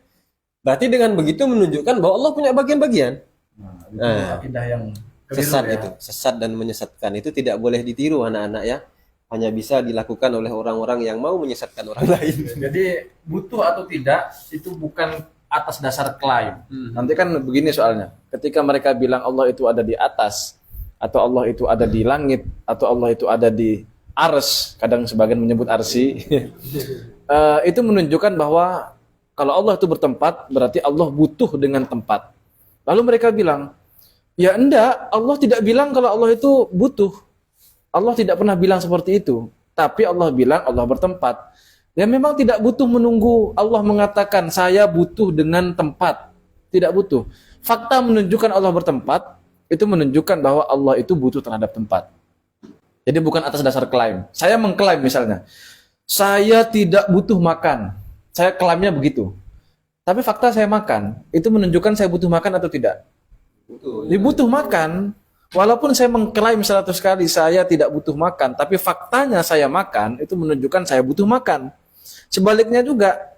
Berarti dengan begitu menunjukkan bahwa Allah punya bagian-bagian.
Nah, itu akidah yang keliru
Sesat
ya.
itu, sesat dan menyesatkan itu tidak boleh ditiru anak-anak ya. Hanya bisa dilakukan oleh orang-orang yang mau menyesatkan orang lain.
Jadi butuh atau tidak itu bukan atas dasar klaim. Nanti kan begini soalnya. Ketika mereka bilang Allah itu ada di atas, atau Allah itu ada di langit, atau Allah itu ada di ars, kadang sebagian menyebut arsi, itu menunjukkan bahwa kalau Allah itu bertempat, berarti Allah butuh dengan tempat. Lalu mereka bilang, ya enggak, Allah tidak bilang kalau Allah itu butuh. Allah tidak pernah bilang seperti itu. Tapi Allah bilang Allah bertempat. Ya memang tidak butuh menunggu Allah mengatakan saya butuh dengan tempat. Tidak butuh. Fakta menunjukkan Allah bertempat, itu menunjukkan bahwa Allah itu butuh terhadap tempat. Jadi bukan atas dasar klaim. Saya mengklaim misalnya, saya tidak butuh makan. Saya klaimnya begitu. Tapi fakta saya makan, itu menunjukkan saya butuh makan atau tidak? Butuh makan. Walaupun saya mengklaim 100 kali saya tidak butuh makan, tapi faktanya saya makan, itu menunjukkan saya butuh makan. Sebaliknya juga,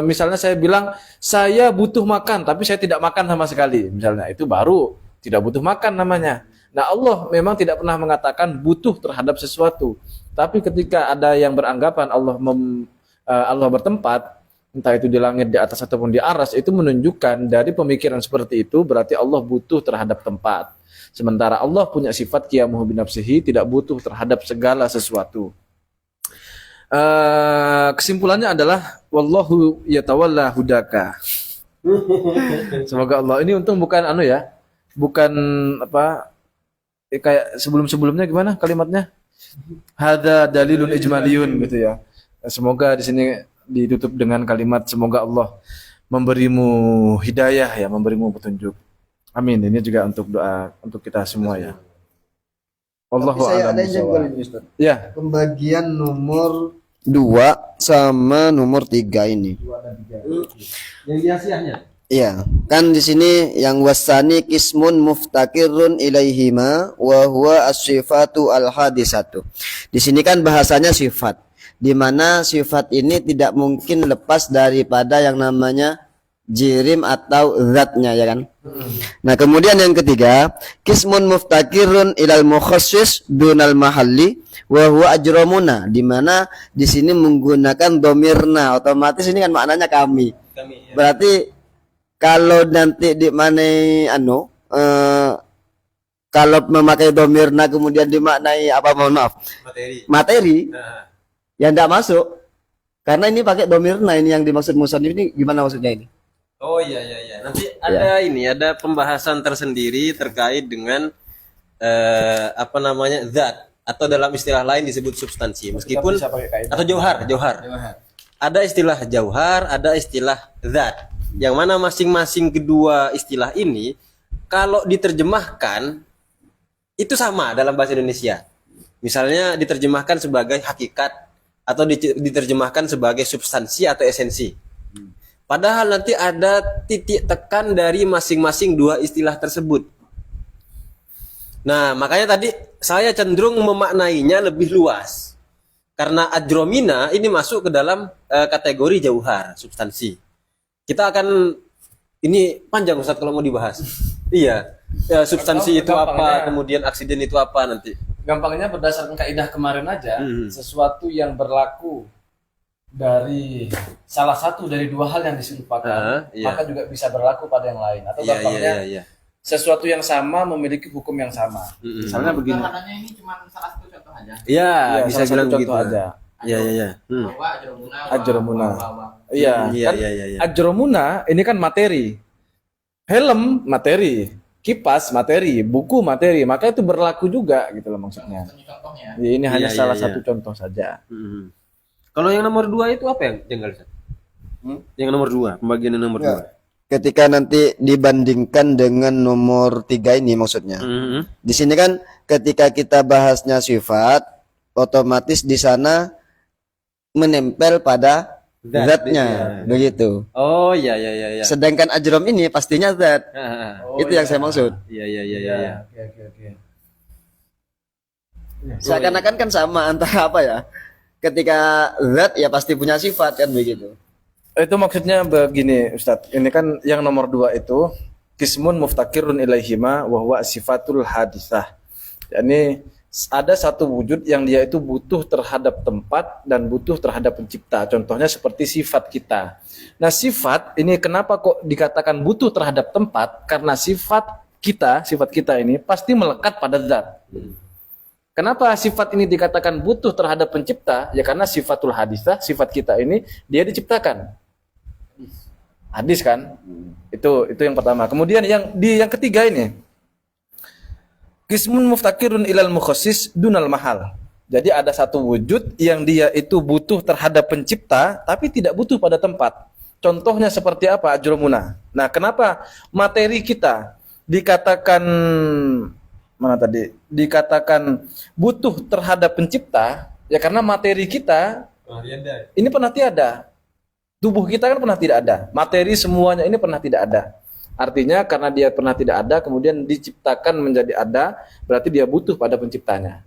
misalnya saya bilang, saya butuh makan, tapi saya tidak makan sama sekali. Misalnya, itu baru tidak butuh makan namanya. Nah, Allah memang tidak pernah mengatakan butuh terhadap sesuatu. Tapi ketika ada yang beranggapan Allah bertempat, entah itu di langit, di atas, ataupun di aras, itu menunjukkan dari pemikiran seperti itu, berarti Allah butuh terhadap tempat. Sementara Allah punya sifat qiyamuhu binafsihi, tidak butuh terhadap segala sesuatu. Kesimpulannya adalah wallahu yatawalla hudaka. Semoga Allah ini untung bukan bukan kayak sebelum-sebelumnya gimana kalimatnya? Hadza dalilun ijmaliyun gitu ya. Semoga di sini ditutup dengan kalimat semoga Allah memberimu hidayah ya, memberimu petunjuk. Amin. Ini juga untuk doa untuk kita semua ya. Wallahu a'lam bishawab.
ini Ustaz.
Ya,
Pembagian nomor 2 sama nomor 3 ini.
Yang diasiahnya.
Iya, kan di sini yang wasani kismun muftakirun ilaihima wa huwa as-sifatu al-hadisatu. Di sini kan bahasanya sifat, di mana sifat ini tidak mungkin lepas daripada yang namanya jirim atau zatnya, ya kan? Nah, kemudian yang ketiga, kismun muftakirun ilal mukhassis dunal mahalli wa huwa ajramuna, di mana di sini menggunakan domirna, otomatis ini kan maknanya kami.
Kami ya.
Berarti kalau nanti di mana kalau memakai domirna kemudian dimaknai apa, mohon maaf, materi
Nah,
yang tidak masuk, karena ini pakai domirna, ini yang dimaksud musannif ini gimana maksudnya ini?
oh iya iya iya. Nanti ada pembahasan tersendiri terkait dengan apa namanya zat, atau dalam istilah lain disebut substansi. Meskipun atau jauhar. Ada istilah jauhar, ada istilah zat. Yang mana masing-masing kedua istilah ini kalau diterjemahkan itu sama dalam bahasa Indonesia. Misalnya diterjemahkan sebagai hakikat atau diterjemahkan sebagai substansi atau esensi. Padahal nanti ada titik tekan dari masing-masing dua istilah tersebut. Nah, makanya tadi saya cenderung memaknainya lebih luas. Karena adromina ini masuk ke dalam kategori jauhar, substansi. Kita akan, ini panjang Ustadz kalau mau dibahas. Iya, substansi itu apa, kemudian aksiden itu apa nanti.
gampangnya berdasarkan kaidah kemarin aja, sesuatu yang berlaku dari salah satu dari dua hal yang diserupakan,
Iya.
maka juga bisa berlaku pada yang lain. Atau
Iya,
gampangnya
iya.
sesuatu yang sama memiliki hukum yang sama. Misalnya begini.
Katanya ini cuma salah satu contoh aja.
Iya,
Ya,
bisa
salah satu
bilang
contoh
begitu
aja.
Iya, iya, iya.
Bahwa ajromuna.
Ajromuna. Iya,
Iya,
kan
iya, iya, iya.
ajromuna ini kan materi. Helm materi, kipas materi, buku materi, maka itu berlaku juga gitu loh maksudnya.
Contohnya.
Ya, ini hanya
Iya,
salah
iya,
satu contoh saja.
Kalau yang nomor 2 itu apa yang jenggal? Yang nomor 2, pembagian yang nomor 2.
Ketika nanti dibandingkan dengan nomor 3 ini maksudnya. Di sini kan ketika kita bahasnya sifat, otomatis di sana menempel pada zatnya, begitu.
Oh iya iya iya iya.
Sedangkan ajrom ini pastinya zat. Itu yang saya maksud.
Iya iya iya iya.
Oke.
Seakan-akan kan sama antara apa ya? Ketika zat ya pasti punya sifat kan begitu.
Itu maksudnya begini Ustadz, ini kan yang nomor 2 itu kismun muftakirun ilaihima wa huwa sifatul hadisah. Yani ada satu wujud yang dia itu butuh terhadap tempat dan butuh terhadap pencipta. Contohnya seperti sifat kita. Nah, sifat ini kenapa kok dikatakan butuh terhadap tempat? Karena sifat kita ini pasti melekat pada zat. Kenapa sifat ini dikatakan butuh terhadap pencipta? Ya karena sifatul hadisah, sifat kita ini dia diciptakan. Hadis kan? Itu yang pertama. Kemudian yang ketiga ini Qismun muftakirun ilal mukhassis dunal mahal. Jadi ada satu wujud yang dia itu butuh terhadap pencipta tapi tidak butuh pada tempat. Contohnya seperti apa? Ajromuna. Nah, kenapa materi kita dikatakan dikatakan butuh terhadap pencipta? Ya karena materi kita ini pernah tiada. Tubuh kita kan pernah tidak ada. Materi semuanya ini pernah tidak ada. Artinya karena dia pernah tidak ada, kemudian diciptakan menjadi ada, berarti dia butuh pada penciptanya.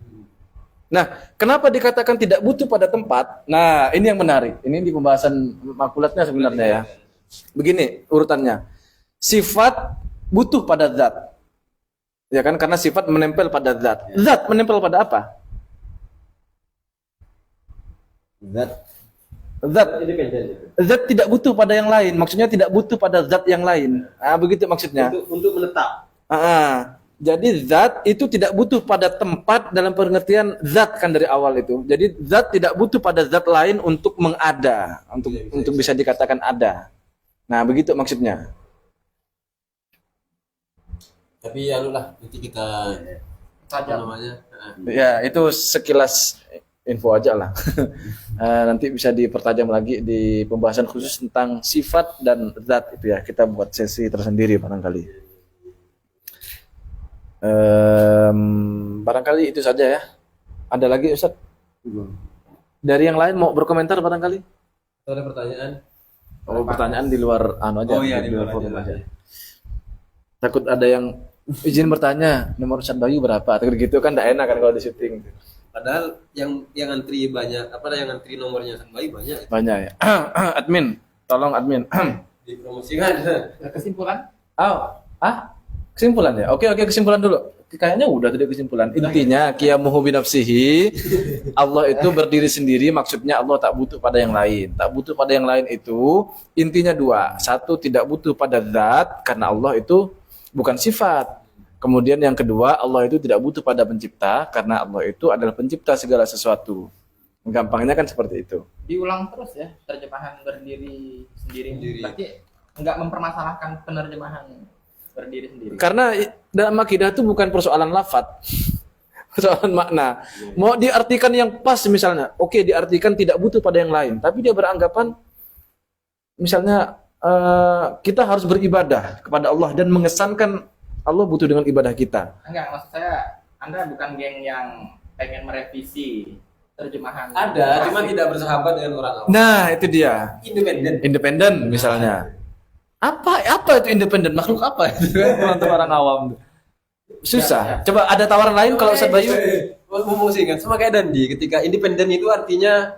Nah, kenapa dikatakan tidak butuh pada tempat? Nah, ini yang menarik. Ini di pembahasan makulatnya sebenarnya ya. Begini urutannya. Sifat butuh pada zat. Ya kan, karena sifat menempel pada zat. Zat menempel pada apa? Zat tidak butuh pada yang lain, maksudnya tidak butuh pada zat yang lain. Begitu maksudnya.
Untuk menetap.
Jadi zat itu tidak butuh pada tempat dalam pengertian zat kan dari awal itu. Jadi zat tidak butuh pada zat lain untuk mengada, untuk bisa dikatakan ada. Nah, begitu maksudnya.
Tapi ya lah, nanti kita apa namanya?
Ya, itu sekilas info aja lah. Nanti bisa dipertajam lagi di pembahasan khusus tentang sifat dan zat itu ya. Kita buat sesi tersendiri barangkali. Barangkali itu saja ya. Ada lagi Ustaz? Dari yang lain mau berkomentar barangkali?
Atau ada pertanyaan?
Oh, pertanyaan di luar anu aja.
Oh iya, di luar
forum
aja.
Takut ada yang izin bertanya, nomor Ustaz Bayu berapa? Atau gitu kan enggak enak kan kalau di syuting.
Padahal yang antri banyak, yang antri nomornya Bayu banyak.
Banyak ya. Admin, tolong admin.
Dipromosikan.
Kesimpulan?
Kesimpulan ya. Oke, kesimpulan dulu. Kayaknya udah tadi kesimpulan. Intinya qiyamuhu binafsihi. Allah itu berdiri sendiri, maksudnya Allah tak butuh pada yang lain. Tak butuh pada yang lain itu intinya dua. Satu, tidak butuh pada zat karena Allah itu bukan sifat. Kemudian yang kedua, Allah itu tidak butuh pada pencipta karena Allah itu adalah pencipta segala sesuatu. Gampangnya kan seperti itu.
Diulang terus ya terjemahan berdiri sendiri. Berarti nggak mempermasalahkan penerjemahan berdiri sendiri.
Karena dalam akidah itu bukan persoalan lafadz, persoalan makna. Mau diartikan yang pas misalnya, oke, diartikan tidak butuh pada yang lain, tapi dia beranggapan misalnya kita harus beribadah kepada Allah dan mengesankan Allah butuh dengan ibadah kita.
Enggak, maksud saya Anda bukan geng yang pengen merevisi terjemahan.
Ada, cuma tidak bersahabat dengan orang awam.
Nah, itu dia.
Independen.
Misalnya. Apa itu independen? Makhluk apa itu? Untuk orang awam. Susah. Coba ada tawaran lain kalau Ustaz Bayu?
Ngomong sih kan, sama kayak Dandi. Ketika independen itu artinya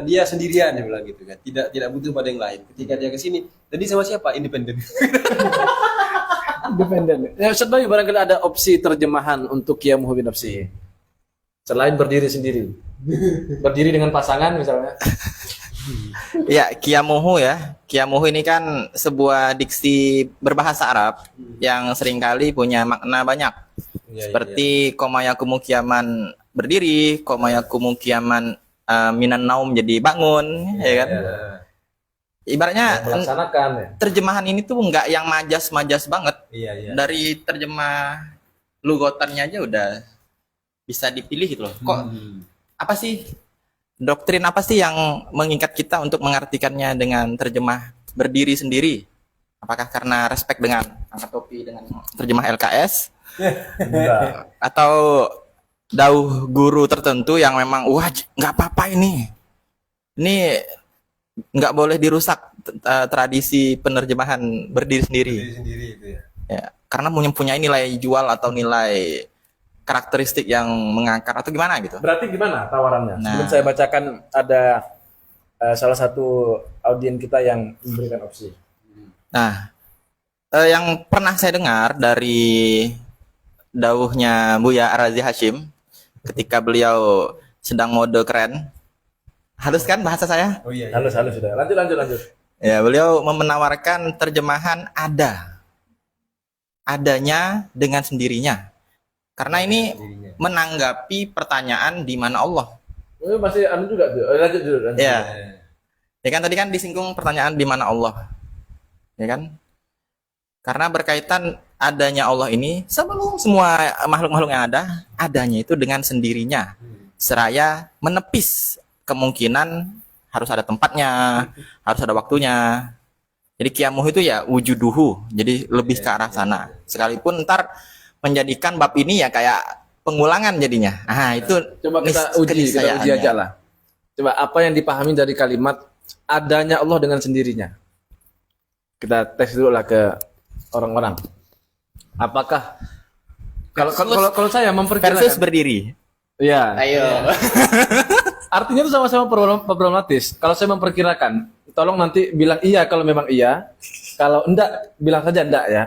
dia sendirian, dia bilang gitu kan. Tidak butuh pada yang lain. Ketika dia ke sini, Dandi sama siapa? Independen.
Independen. Ya, Ustaz Bayu barangkali ada opsi terjemahan untuk qiyamuhu binafsihi. Selain berdiri sendiri. Berdiri dengan pasangan misalnya.
Ya, qiyamuhu ya. Qiyamuhu ini kan sebuah diksi berbahasa Arab yang seringkali punya makna banyak. Seperti koma yakumu qiyaman berdiri, koma yakumu qiyaman minan naum jadi bangun, ya kan? Ibaratnya
Melaksanakan ya.
terjemahan ini tuh nggak yang majas-majas banget.
Iya.
Dari terjemah lugotannya aja udah bisa dipilih gitu loh. Kok apa sih doktrin apa sih yang mengikat kita untuk mengartikannya dengan terjemah berdiri sendiri? Apakah karena respect dengan angkat topi dengan terjemah LKS? Atau dauh guru tertentu yang memang wah nggak apa-apa ini nggak boleh dirusak tradisi penerjemahan berdiri sendiri.
Itu ya.
Ya, karena mempunyai nilai jual atau nilai karakteristik yang mengakar atau gimana gitu.
Berarti gimana tawarannya?
Nah.
Sebelum saya bacakan ada salah satu audien kita yang memberikan opsi.
Nah, yang pernah saya dengar dari dawuhnya Buya Arazi Hashim ketika beliau sedang mode keren. Halus kan bahasa saya?
Oh iya.
Halus sudah. Lanjut.
Ya, beliau menawarkan terjemahan adanya dengan sendirinya. Karena ini menanggapi pertanyaan di mana Allah.
Ini masih juga tuh. Lanjut dulu.
Ya. Ya kan tadi kan disinggung pertanyaan di mana Allah. Ya kan? Karena berkaitan adanya Allah ini sebelum semua makhluk-makhluk yang ada, adanya itu dengan sendirinya. Seraya menepis kemungkinan harus ada tempatnya, harus ada waktunya. Jadi qiyamuh itu ya wujuduhu. Jadi lebih ke arah sana. Sekalipun ntar menjadikan bab ini ya kayak pengulangan jadinya. Nah, itu
Coba kita uji aja lah. Coba apa yang dipahami dari kalimat adanya Allah dengan sendirinya. Kita tes dulu lah ke orang-orang. Apakah kalau saya memperkirakan
versus berdiri.
Iya.
Ayo.
Artinya itu sama-sama problematis. Kalau saya memperkirakan, tolong nanti bilang iya kalau memang iya. Kalau enggak, bilang saja enggak ya.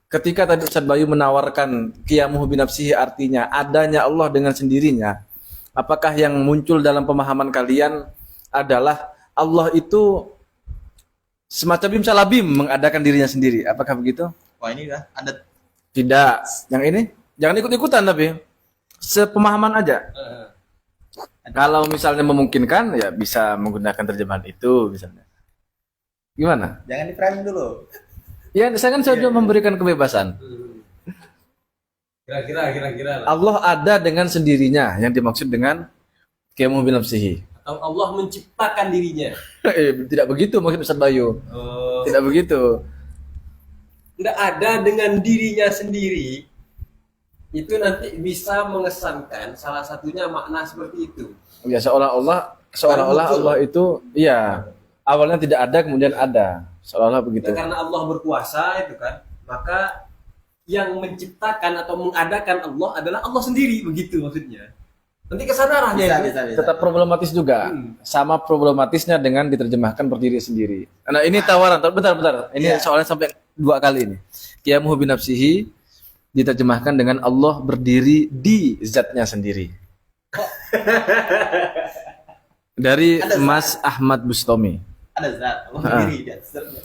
Ketika tadi Ustaz Bayu menawarkan qiyamuhu binafsihi artinya adanya Allah dengan sendirinya, apakah yang muncul dalam pemahaman kalian adalah Allah itu semacam bim salabim mengadakan dirinya sendiri? Apakah begitu?
Wah, ini udah ada
Tidak. Yang ini jangan ikut-ikutan tapi sepemahaman aja. Kalau misalnya memungkinkan ya bisa menggunakan terjemahan itu misalnya. Gimana?
jangan di-framing dulu.
Ya, saya kan sudah memberikan kebebasan.
Kira-kira.
Allah ada dengan sendirinya yang dimaksud dengan qiyamuhu binafsihi.
Atau Allah menciptakan dirinya.
Tidak begitu maksud Ustaz Bayu.
Oh.
Tidak begitu.
Nggak ada dengan dirinya sendiri, itu nanti bisa mengesankan salah satunya makna seperti itu.
Ya seolah-olah
muncul.
Allah itu ya awalnya tidak ada kemudian ada. Seolah-olah begitu.
Nah, karena Allah berkuasa itu kan, maka yang menciptakan atau mengadakan Allah adalah Allah sendiri, begitu maksudnya. Nanti kesadarannya itu.
Tetap problematis juga. Sama problematisnya dengan diterjemahkan berdiri sendiri. Nah, ini tawaran. Bentar. Ini soalnya sampai 2 kali ini. Qiyamuhu binafsihi diterjemahkan dengan Allah berdiri di zatnya sendiri. Dari Mas Ahmad Bustami.
Ada zat, Allah sendiri di atas zatnya.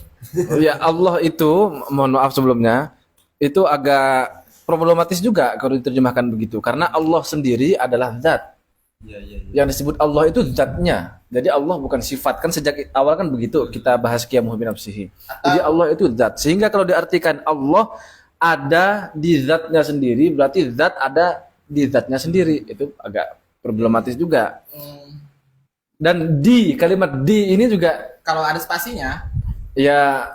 Ya Allah itu, mohon maaf sebelumnya, itu agak problematis juga kalau diterjemahkan begitu. Karena Allah sendiri adalah zat. Yang disebut Allah itu zatnya. Jadi Allah bukan sifat. Kan sejak awal kan begitu kita bahas qiyamuhu binafsihi. Jadi Allah itu zat. Sehingga kalau diartikan Allah ada di zatnya sendiri, berarti zat ada di zatnya sendiri. Itu agak problematis juga. Dan kalimat di ini juga
Kalau ada spasinya,
ya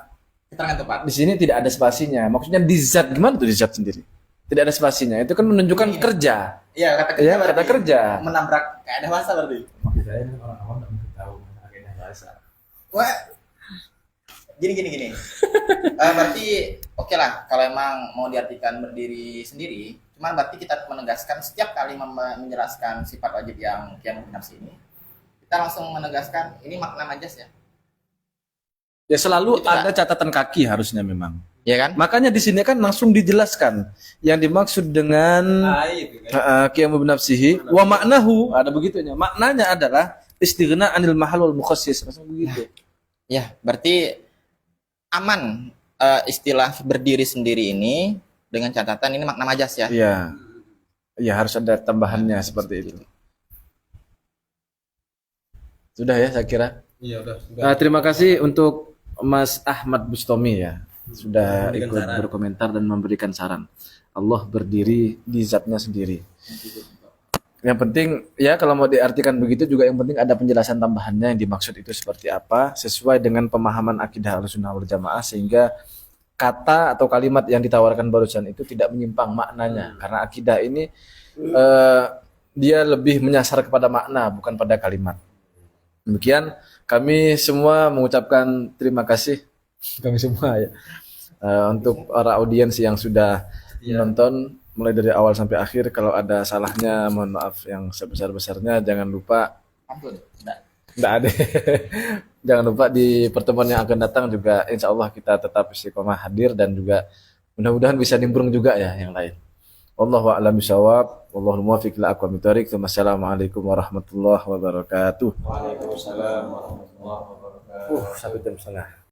keterangan tepat.
di sini tidak ada spasinya. Maksudnya di zat, gimana tuh di zat sendiri? Tidak ada spasinya. Itu kan menunjukkan kerja.
Iya, kata kerja.
Ya,
berarti
kata kerja.
menabrak kaedah bahasa berarti.
Saya orang awam tidak tahu agenda bahasa.
Wah, gini. Berarti oke lah kalau emang mau diartikan berdiri sendiri. Cuman berarti kita menegaskan setiap kali menjelaskan sifat wajib yang qiyamuhu binafsi ini, kita langsung menegaskan ini makna majas ya.
Ya selalu
Gitu,
ada catatan kaki harusnya memang.
Iya kan?
Makanya di sini kan langsung dijelaskan yang dimaksud dengan
Itu kan.
qiyamuhu binafsihi wa maknahu, ada begitunya. Maknanya adalah istighna anil mahal wal mukhassis. Langsung begitu.
Ya, berarti aman istilah berdiri sendiri ini dengan catatan ini makna majas ya.
Iya. Iya, harus ada tambahannya seperti itu. Sudah ya saya kira.
Iya, udah.
Terima kasih untuk Mas Ahmad Bustami ya. Sudah
Memberikan
ikut
saran.
berkomentar dan memberikan saran. Allah berdiri di zatnya sendiri. Yang penting ya kalau mau diartikan begitu juga yang penting ada penjelasan tambahannya yang dimaksud itu seperti apa sesuai dengan pemahaman akidah Ahlussunnah wal Jamaah sehingga kata atau kalimat yang ditawarkan barusan itu tidak menyimpang maknanya karena akidah ini dia lebih menyasar kepada makna bukan pada kalimat. Demikian kami semua mengucapkan terima kasih kami semua ya untuk para audiens yang sudah menonton mulai dari awal sampai akhir. Kalau ada salahnya mohon maaf yang sebesar-besarnya. Jangan lupa
Ampun.
enggak ada. Jangan lupa di pertemuan yang akan datang juga insya Allah kita tetap istiqomah hadir dan juga mudah-mudahan bisa nimbrung juga ya yang lain. Wallahu a'lam bishawab. Wallahul muwaffiq ila aqwamit thoriq. Wassalamualaikum warahmatullahi wabarakatuh.
Waalaikumsalam warahmatullahi wabarakatuh.
1 jam setengah.